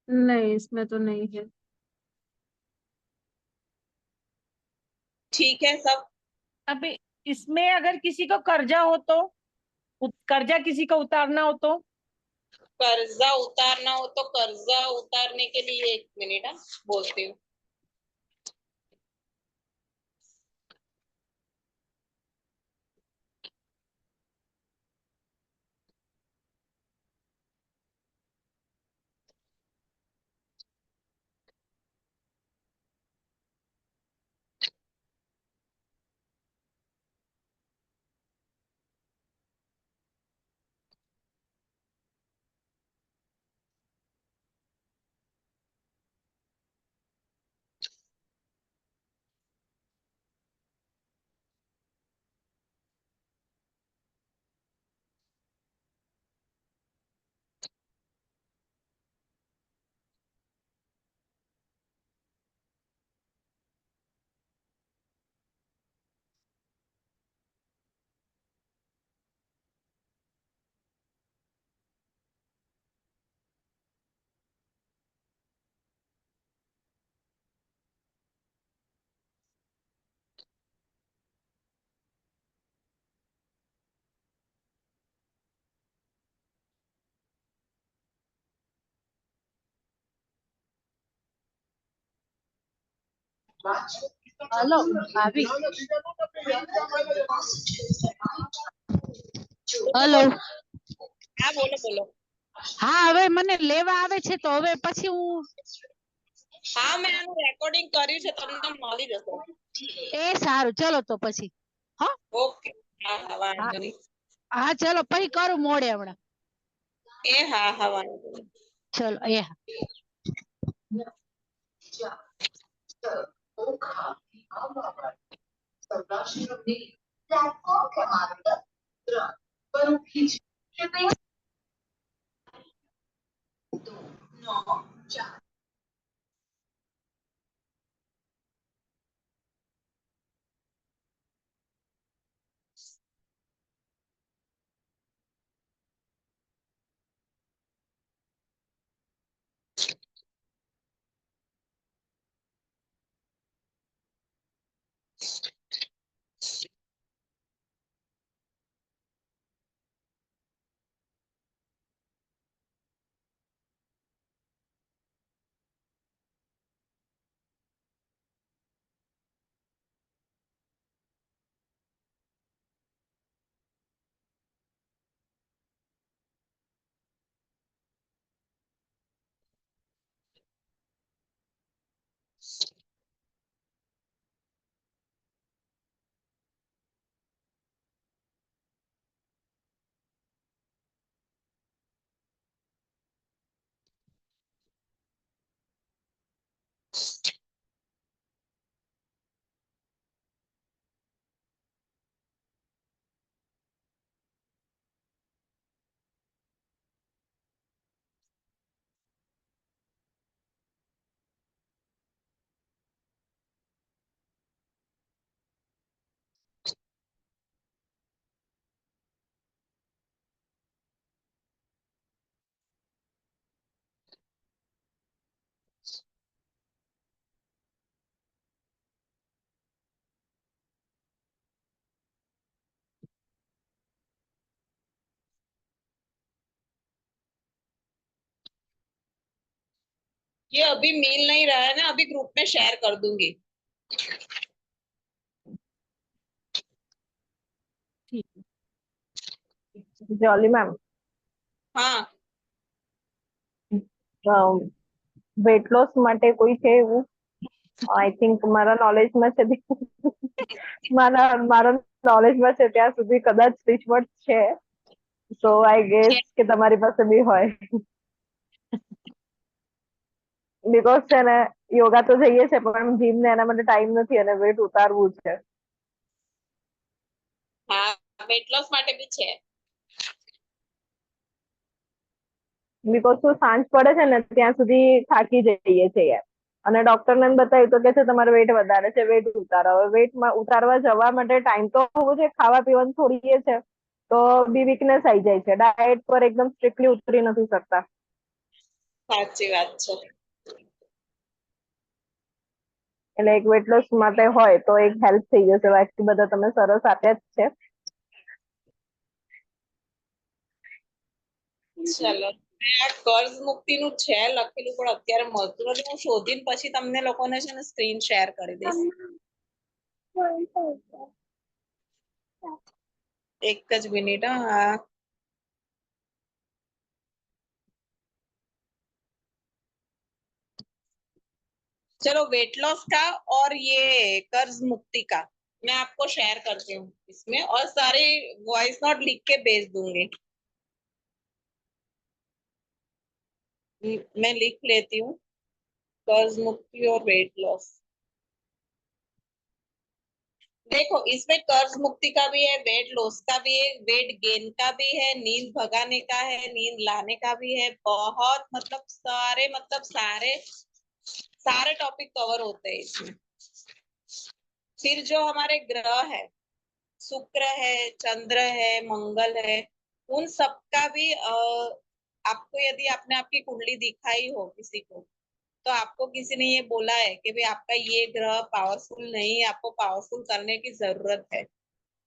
नहीं, इसमें तो नहीं है। ठीक है सब। अभी इसमें अगर किसी को कर्जा हो तो कर्जा किसी को उतारना हो तो कर्जा उतारना हो तो कर्जा उतारने के लिए 1 मिनट, हाँ, बोलती हूँ। हेलो भाभी हेलो हाँ बोलो बोलो। હા હવે મને લેવા આવે છે તો હવે પછી હું હા મેં આનું રેકોર્ડિંગ કર્યું છે, તમને મળી જશે. એ સારું ચલો તો પછી હા ઓકે હા હા વાંધો નહીં. હા ચલો પછી કરું મોડે હમણાં એ હા હા વાંધો નહીં. ચલો એ હા ये अभी मिल नहीं रहा है ना, अभी ग्रुप में शेयर कर दूंगी. જોલી મેમ, हाँ વેટ લોસ માટે કોઈ છે એવું? આઈ થિંક મારા નોલેજમાં છે મારા નોલેજમાં છે ત્યાં સુધી કદાચ રિચવર્ડ છે, સો આઈ ગેસ કે તમારી પાસે બી હોય. બીકોઝ છે ને યોગા તો જઈએ છે પણ જીમ ને એના માટે ટાઈમ નથી અને વેટ ઉતારવું છે. हाँ वेट लॉस માટે બી છે. બીકોઝ શું સાંજ પડે છે ને ત્યાં સુધી થાકી જઈએ છે યાર, અને ડોક્ટરને બતાવ્યું તો કે છે તમારે વેટ વધારે છે, વેટ ઉતારો. હવે વેટ ઉતારવા જવા માટે ટાઈમ તો હોવો જોઈએ, ખાવા પીવાનું છોડીએ છે તો બી વીકનેસ આવી જાય છે, ડાયટ પર એકદમ સ્ટ્રિક્ટલી ઉતરી નથી શકતા. સાચી વાત છે. એટલે એક વેટ લોસ માટે હોય તો એક હેલ્પ થઈ જશે, બાકી બધા તમે સરસ આપ્યા જ છે. ચલો આ કર્જ મુક્તિ નું છે લખેલું પણ અત્યારે મળતું નથી, હું શોધીને પછી તમને લોકોને છે ને સ્ક્રીન શેર કરી દઈશ. એક જ મિનિટ. હા चलो वेट लॉस का और ये कर्ज मुक्ति का मैं आपको शेयर करती हूँ इसमें, और सारे वॉइस नोट लिख के भेज दूंगी. मैं लिख लेती हूँ कर्ज मुक्ति और वेट लॉस. देखो इसमें कर्ज मुक्ति का भी है, वेट लॉस का भी है, वेट गेन का भी है, नींद भगाने का है, नींद लाने का भी है. बहुत मतलब सारे टॉपिक कवर होते हैं इसमें. फिर जो हमारे ग्रह है, शुक्र है, चंद्र है, मंगल है, उन सबका भी आपको यदि आपने आपकी कुंडली दिखाई हो किसी को, तो आपको किसी ने ये बोला है कि भाई आपका ये ग्रह पावरफुल नहीं है, आपको पावरफुल करने की जरूरत है,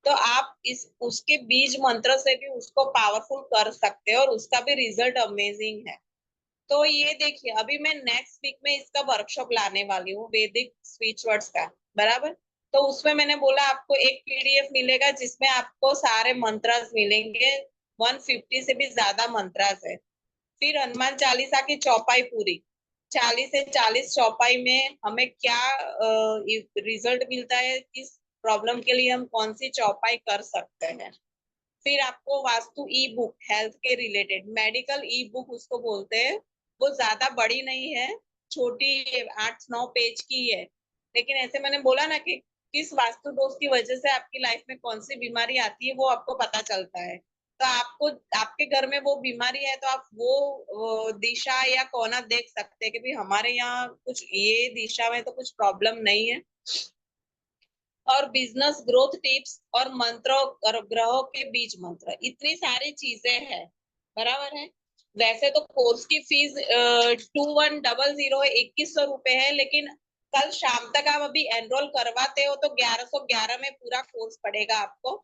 तो आप उसके बीज मंत्र से भी उसको पावरफुल कर सकते हो और उसका भी रिजल्ट अमेजिंग है. तो ये देखिए, अभी मैं नेक्स्ट वीक में इसका वर्कशॉप लाने वाली हूँ, वैदिक स्पीच वर्ड्स का, बराबर। तो उसमें मैंने बोला आपको एक पीडीएफ मिलेगा जिसमें आपको सारे मंत्रास मिलेंगे, 150 से भी ज्यादा मंत्रास है। फिर हनुमान चालीसा की चौपाई पूरी, 40 से 40 चौपाई में हमें क्या रिजल्ट मिलता है, किस प्रॉब्लम के लिए हम कौन सी चौपाई कर सकते हैं। फिर आपको वास्तु ई बुक, हेल्थ के रिलेटेड मेडिकल ई बुक उसको बोलते हैं, वो ज्यादा बड़ी नहीं है, छोटी 8-9 पेज की है, लेकिन ऐसे मैंने बोला ना कि किस वास्तु दोष की वजह से आपकी लाइफ में कौन सी बीमारी आती है वो आपको पता चलता है। तो आपको आपके घर में वो बीमारी है तो आप वो दिशा या कोना देख सकते हैं कि भाई हमारे यहाँ कुछ ये दिशा में तो कुछ प्रॉब्लम नहीं है। और बिजनेस ग्रोथ टिप्स और मंत्रों और ग्रहों के बीच मंत्र, इतनी सारी चीजें हैं, बराबर है। वैसे तो कोर्स की फीस 2100 है, 2100 रुपए है, लेकिन कल शाम तक आप अभी एनरोल करवाते हो तो 1111 में पूरा कोर्स पड़ेगा आपको।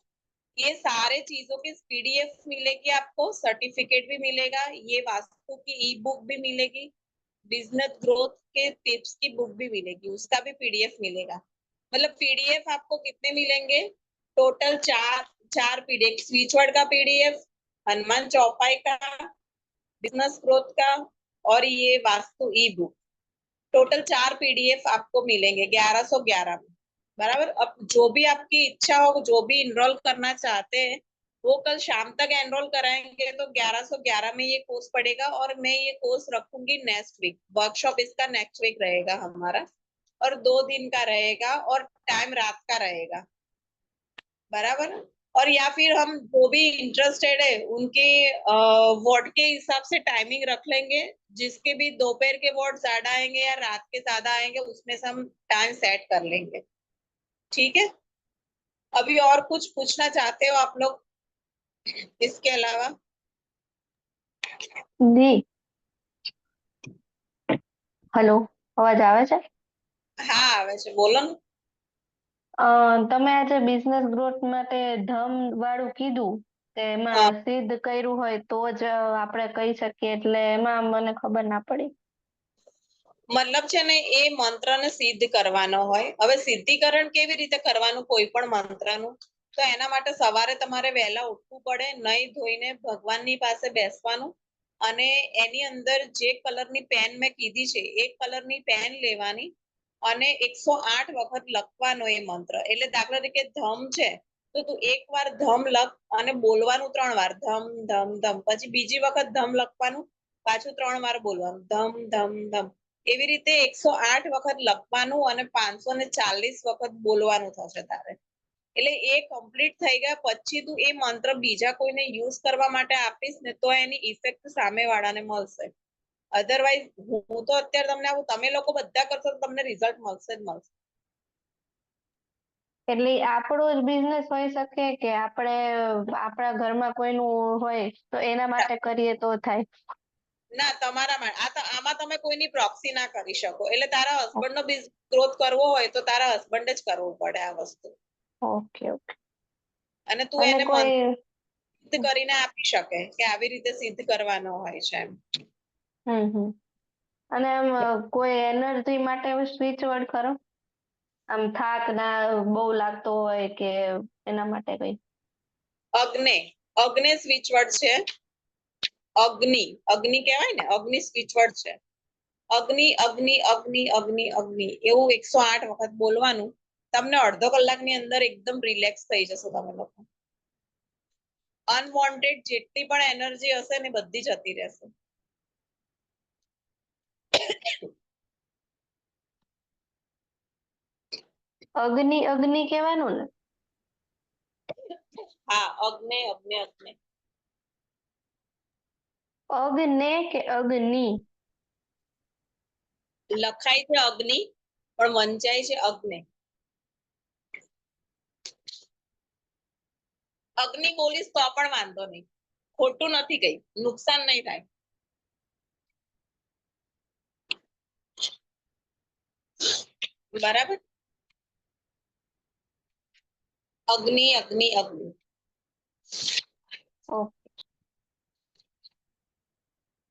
ये सारे चीजों की पीडीएफ मिलेगी आपको, सर्टिफिकेट भी मिलेगा, ये वास्तु की ई बुक भी मिलेगी, बिजनेस ग्रोथ के टिप्स की बुक भी मिलेगी, उसका भी पीडीएफ मिलेगा। मतलब पीडीएफ आपको कितने मिलेंगे टोटल? चार पीडीएफ, स्पीच वर्ड का पीडीएफ, हनुमान चौपाई का, बिजनेस ग्रोथ का, और ये वास्तु ई बुक, टोटल 4 पीडीएफ आपको मिलेंगे 1111 में, बराबर। अब जो भी आपकी इच्छा हो, जो भी इनरोल करना चाहते हैं, वो कल शाम तक एनरोल कराएंगे तो 1111 में ये कोर्स पड़ेगा। और मैं ये कोर्स रखूंगी नेक्स्ट वीक, वर्कशॉप इसका नेक्स्ट वीक रहेगा हमारा, और 2 दिन का रहेगा और टाइम रात का रहेगा, बराबर। और या फिर हम जो भी इंटरेस्टेड है उनके वार्ड के हिसाब से टाइमिंग रख लेंगे, जिसके भी दोपहर के वार्ड ज्यादा आएंगे या रात के ज्यादा आएंगे उसमें से हम टाइम सेट कर लेंगे, ठीक है। अभी और कुछ पूछना चाहते हो आप लोग इसके अलावा? જી હલો, અવાજ આવે છે? हाँ આવે છે, બોલો ને। તમે આજે બિઝનેસ ગ્રોથ માટે ધમ વાળું કીધું, તે એમાં હા, સિદ્ધ કર્યું હોય તો જ આપણે કહી શકીએ, એટલે એમાં મને ખબર ના પડી. મતલબ છે ને એ મંત્રને સિદ્ધ કરવાનો હોય। હવે સિદ્ધિકરણ કેવી રીતે કરવાનું કોઈ પણ મંત્રનું? તો એના માટે સવારે તમારે વહેલા ઉઠવું પડે, નહીં ધોઈને ભગવાનની પાસે બેસવાનું, અને એની અંદર જે કલરની પેન મેં કીધી છે એ કલરની પેન લેવાની, અને 108 વખત લખવાનો એ મંત્ર। એટલે દાખલા તરીકે ધમ છે તો તું એક વાર ધમ લખ અને બોલવાનું 3 વાર, ધમ ધમ ધમ, પછી બીજી વખત ધમ લખવાનું, પાછું 3 વાર બોલવાનું, ધમ ધમ ધમ। એવી રીતે 108 વખત લખવાનું અને 540 વખત બોલવાનું થશે તારે। એટલે એ કમ્પ્લીટ થઈ ગયા પછી તું એ મંત્ર બીજા કોઈને યુઝ કરવા માટે આપીશ ને તો એની ઇફેક્ટ સામેવાળાને મળશે। અધરવાઇઝ હું તો અત્યારે તમને આવું, તમે લોકો બધા કરશો તો તમને રિઝલ્ટ મળશે જ મળશે। એટલે આપણો જ બિઝનેસ હોઈ શકે કે આપણે આપણા ઘરમાં કોઈનું હોય તો એના માટે કરીએ તો થાય? ના, તમારા માટે આમાં તમે કોઈની પ્રોક્સી ના કરી શકો। એટલે તારા હસબન્ડનો બિઝનેસ ગ્રોથ કરવો હોય તો તારા હસબન્ડે જ કરવું પડે આ વસ્તુ, ઓકે ઓકે. અને તું અને એને કોઈ સિદ્ધ કરીને આપી શકે કે આવી રીતે સિદ્ધ કરવાનો હોય છે એમ। અને આમ કોઈ એનર્જી માટે સ્વિચ વર્ડ ખરો? આમ થાક ના બહુ લાગતો હોય કે એના માટે કઈ? અગ્નિ, અગ્નિ સ્વિચ વર્ડ છે। અગ્નિ, અગ્નિ કહેવાય ને, અગ્નિ સ્વિચ વર્ડ છે। અગ્નિ અગ્નિ અગ્નિ અગ્નિ અગ્નિ એવું 108 વખત બોલવાનું। તમને અડધો કલાકની અંદર એકદમ રિલેક્સ થઈ જશો તમે લોકો। અનવોન્ટેડ જેટલી પણ એનર્જી હશે ને બધી જતી રહેશે। અગ્નિ અગ્નિ કહેવાનું ને? હા, અગ્નિ અગ્નિ અગ્નિ, અગ્ને કે અગ્નિ? લખાય છે અગ્નિ પણ વંચાય છે અગ્નિ। અગ્નિ બોલીશ તો પણ વાંધો નહીં, ખોટું નથી કઈ, નુકસાન નહીં થાય। બરાબર, અગ્નિ અગ્નિ અગ્નિ। ઓકે.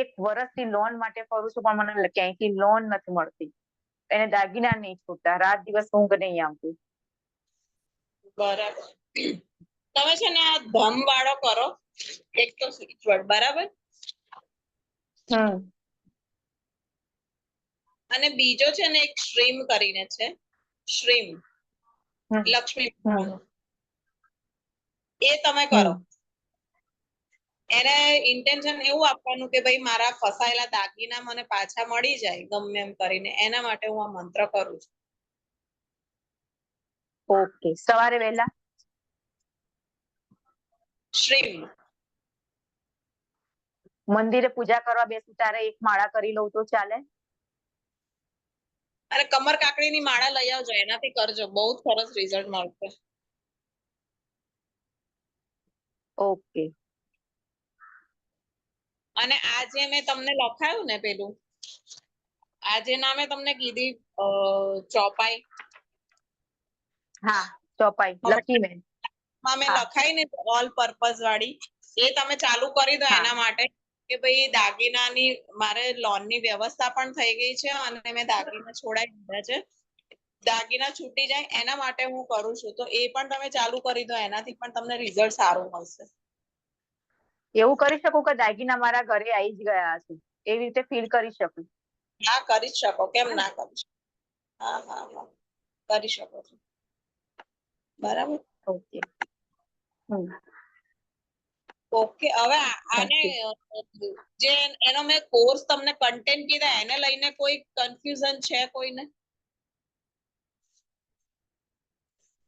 1 વર્ષથી લોન માટે ફરું છું પણ મને ક્યાંયથી લોન નથી મળતી. એને દાગીના નહીં છૂટતા, રાત દિવસ ઊંઘ નહીં આવતી. બરાબર. તમે છે ને આ ધમ વાળો કરો, એક તો સ્વિચ વર્ડ, બરાબર, અને બીજો છે ને એક શ્રીમ કરીને છે, શ્રીમ લક્ષ્મી એ તમે કરો. એને ઇન્ટેન્શન એવું આપવાનું કે ભાઈ મારા ફસાયેલા દાગીના મને પાછા મળી જાય ગમે એમ કરીને, એના માટે હું આ મંત્ર કરું છું. ઓકે, સવારે વહેલા શ્રીમ. મંદિરે પૂજા કરવા બેસું ત્યારે 1 માળા કરી લઉં તો ચાલે? અને કમર કાકડીની માળા લઈ આવજો, એનાથી કરજો, બહુ જ સરસ રિઝલ્ટ મળશે. ઓકે. અને આજે મેં તમને લખાયું ને પેલું, આજે ના મેં તમને કીધી ચોપાઈ, હા, ચોપાઈ લકી મેં મેં લખાઈ ને ઓલ પર્પઝ વાળી, એ તમે ચાલુ કરી દો એના માટે કે ભાઈ દાગીનાની મારે લોનની વ્યવસ્થા પણ થઈ ગઈ છે અને મેં દાગીના છોડાઈ દીધા છે, દાગીના છૂટી જાય એના માટે હું કરું છું. તો એ પણ તમે ચાલુ કરી દો, એનાથી પણ તમને રિઝલ્ટ સારું મળશે. એવું કરી શકું કે દાગીના મારા ઘરે આવી જ ગયા છે, એવી રીતે ફીલ કરી શકું? હા, કરી શકો, કેમ ના કરી શકો. હા હા હા, કરી શકો છો. બરાબર. ઓકે. ઓકે. હવે આને જે એનો મેં કોર્સ તમને કન્ટેન્ટ કીધા એને લઈને કોઈ કન્ફ્યુઝન છે કોઈને?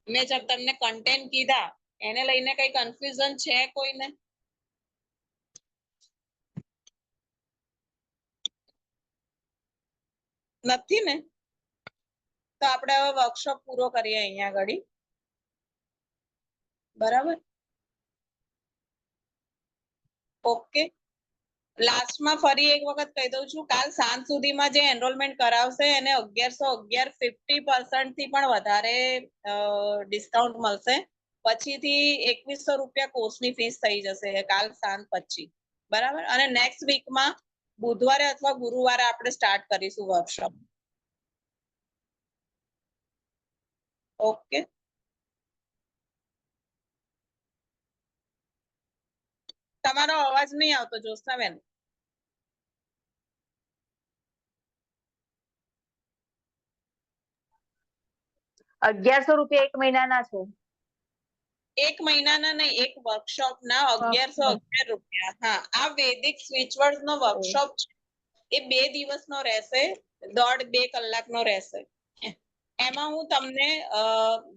મેં જબ તમને કન્ટેન્ટ કીધા એને લઈને કઈ કન્ફ્યુઝન છે કોઈને? નથી ને? તો આપણે હવે વર્કશોપ પૂરો કરીએ અહીંયા આગળ. બરાબર. ઓકે. લાસ્ટમાં ફરી એક વખત કહી દઉં છું, કાલ સાંજ સુધીમાં જે એનરોલમેન્ટ કરાવશે એને 1111 50% થી પણ વધારે ડિસ્કાઉન્ટ મળશે. પછીથી 2100 રૂપિયા કોર્સની ફીસ થઈ જશે કાલ સાંજ પછી. બરાબર. અને નેક્સ્ટ વીકમાં બુધવારે અથવા ગુરુવારે આપણે સ્ટાર્ટ કરીશું વર્કશોપ. ઓકે. તમારો અવાજ નહીં આવતો જ્યોત્સનાબેન. ₹1100 1 મહિનાના છે? 1 મહિનાના નહીં, એક વર્કશોપ ના 1111 રૂપિયા. હા, આ વૈદિક સ્વિચવર્ડ નો વર્કશોપ છે, એ 2 દિવસનો રહેશે, 1.5-2 કલાકનો રહેશે. એમાં હું તમને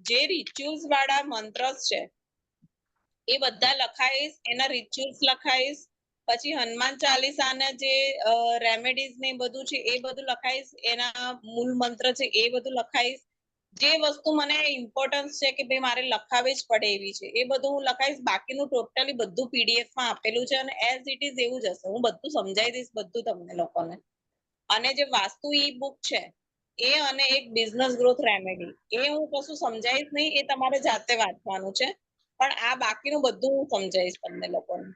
જે રિચ્યુઅલ્સ વાળા મંત્રસ છે એ બધા લખાઈશ, એના રિચ્યુઅલ્સ લખાઈશ, પછી હનુમાન ચાલીસાના જે રેમેડીઝ ને બધું છે એ બધું લખાઈશ, એના મૂળ મંત્ર છે એ બધું લખાઈશ. જે વસ્તુ મને ઇમ્પોર્ટન્સ છે કે ભાઈ મારે લખાવી જ પડે એવી છે એ બધું હું લખાઈશ. બાકીનું ટોટલી બધું પીડીએફ માં આપેલું છે અને એઝ ઇટ ઇઝ એવું જ હશે. હું બધું સમજાવી દઈશ બધું તમને લોકોને. અને જે વાસ્તુ ઈ બુક છે એ અને એક બિઝનેસ ગ્રોથ રેમેડી એ હું કશું સમજાવીશ નહીં, એ તમારે જાતે વાંચવાનું છે. પણ આ બાકીનું બધું હું સમજાવીશ તમને લોકોને.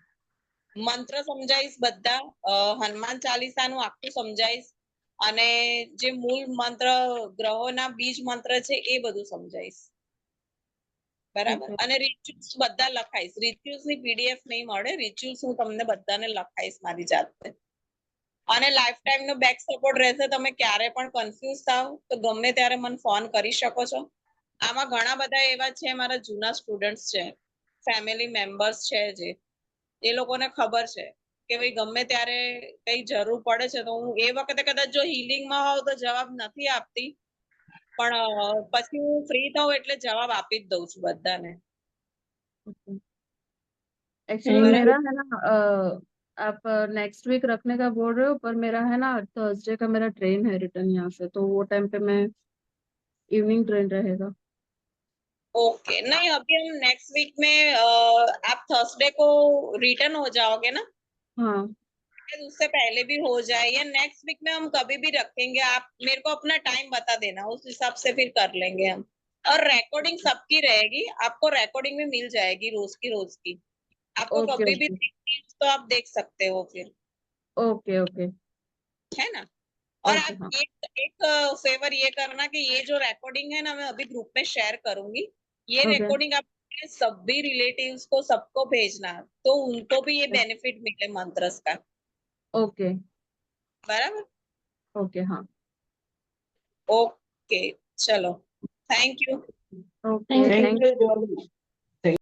મંત્ર સમજાવીશ બધા, હનુમાન ચાલીસાનું આખું સમજાવીશ અને જે મૂળ મંત્ર ગ્રહોના બીજ મંત્ર છે એ બધું સમજાવીશ. બરાબર. અને રિચ્યુઅલ્સ બધા લખાઈશ. રિચ્યુઅલ્સ ની પીડીએફ નહીં મળે, રિચ્યુઅલ્સ હું તમને બધાને લખાઈશ મારી જાતે. અને લાઈફ ટાઈમ નો બેક સપોર્ટ રહેશે. તમે ક્યારે પણ કન્ફ્યુઝ થાવ તો ગમે ત્યારે મને ફોન કરી શકો છો. આમાં ઘણા બધા એવા છે મારા જૂના સ્ટુડન્ટ્સ છે, ફેમિલી મેમ્બર્સ છે, જે એ લોકોને ખબર છે કે ભાઈ ગમે ત્યારે કઈ જરૂર પડે છે તો હું એ વખતે કદાચ જો હિલિંગમાં હોઉં તો જવાબ નથી આપતી, પણ પછી હું ફ્રી થાઉં એટલે જવાબ આપી જ દઉં છું બધાને. एक्चुअली मेरा है ना आप नेक्स्ट वीक रखने का बोल रहे हो, पर मेरा है ना थर्सडे का मेरा ट्रेन है रिटर्न यहाँ से, तो वो टाइम पे मैं इवनिंग ट्रेन रहेगा। ओके. नहीं, अभी हम नेक्स्ट वीक में आप थर्सडे को रिटर्न हो जाओगे ना? हाँ, उससे पहले भी हो जाए या नेक्स्ट वीक में हम कभी भी रखेंगे, आप मेरे को अपना टाइम बता देना, उस हिसाब से फिर कर लेंगे हम। और रिकॉर्डिंग सबकी रहेगी, आपको रिकॉर्डिंग भी मिल जाएगी रोज की। आपको ओके कभी भी ओके देखनी है तो आप देख सकते हो फिर। ओके ओके है ना। और ओके आप हाँ एक फेवर ये करना कि ये जो रिकॉर्डिंग है ना, मैं अभी ग्रुप में शेयर करूंगी, ये ओके रिकॉर्डिंग आप अपने सभी रिलेटिव्स को, सबको भेजना, तो उनको भी ये बेनिफिट मिले मंत्रस का। ओके बराबर। ओके हाँ ओके, चलो, thank you. Okay Thank thank you, Jolly.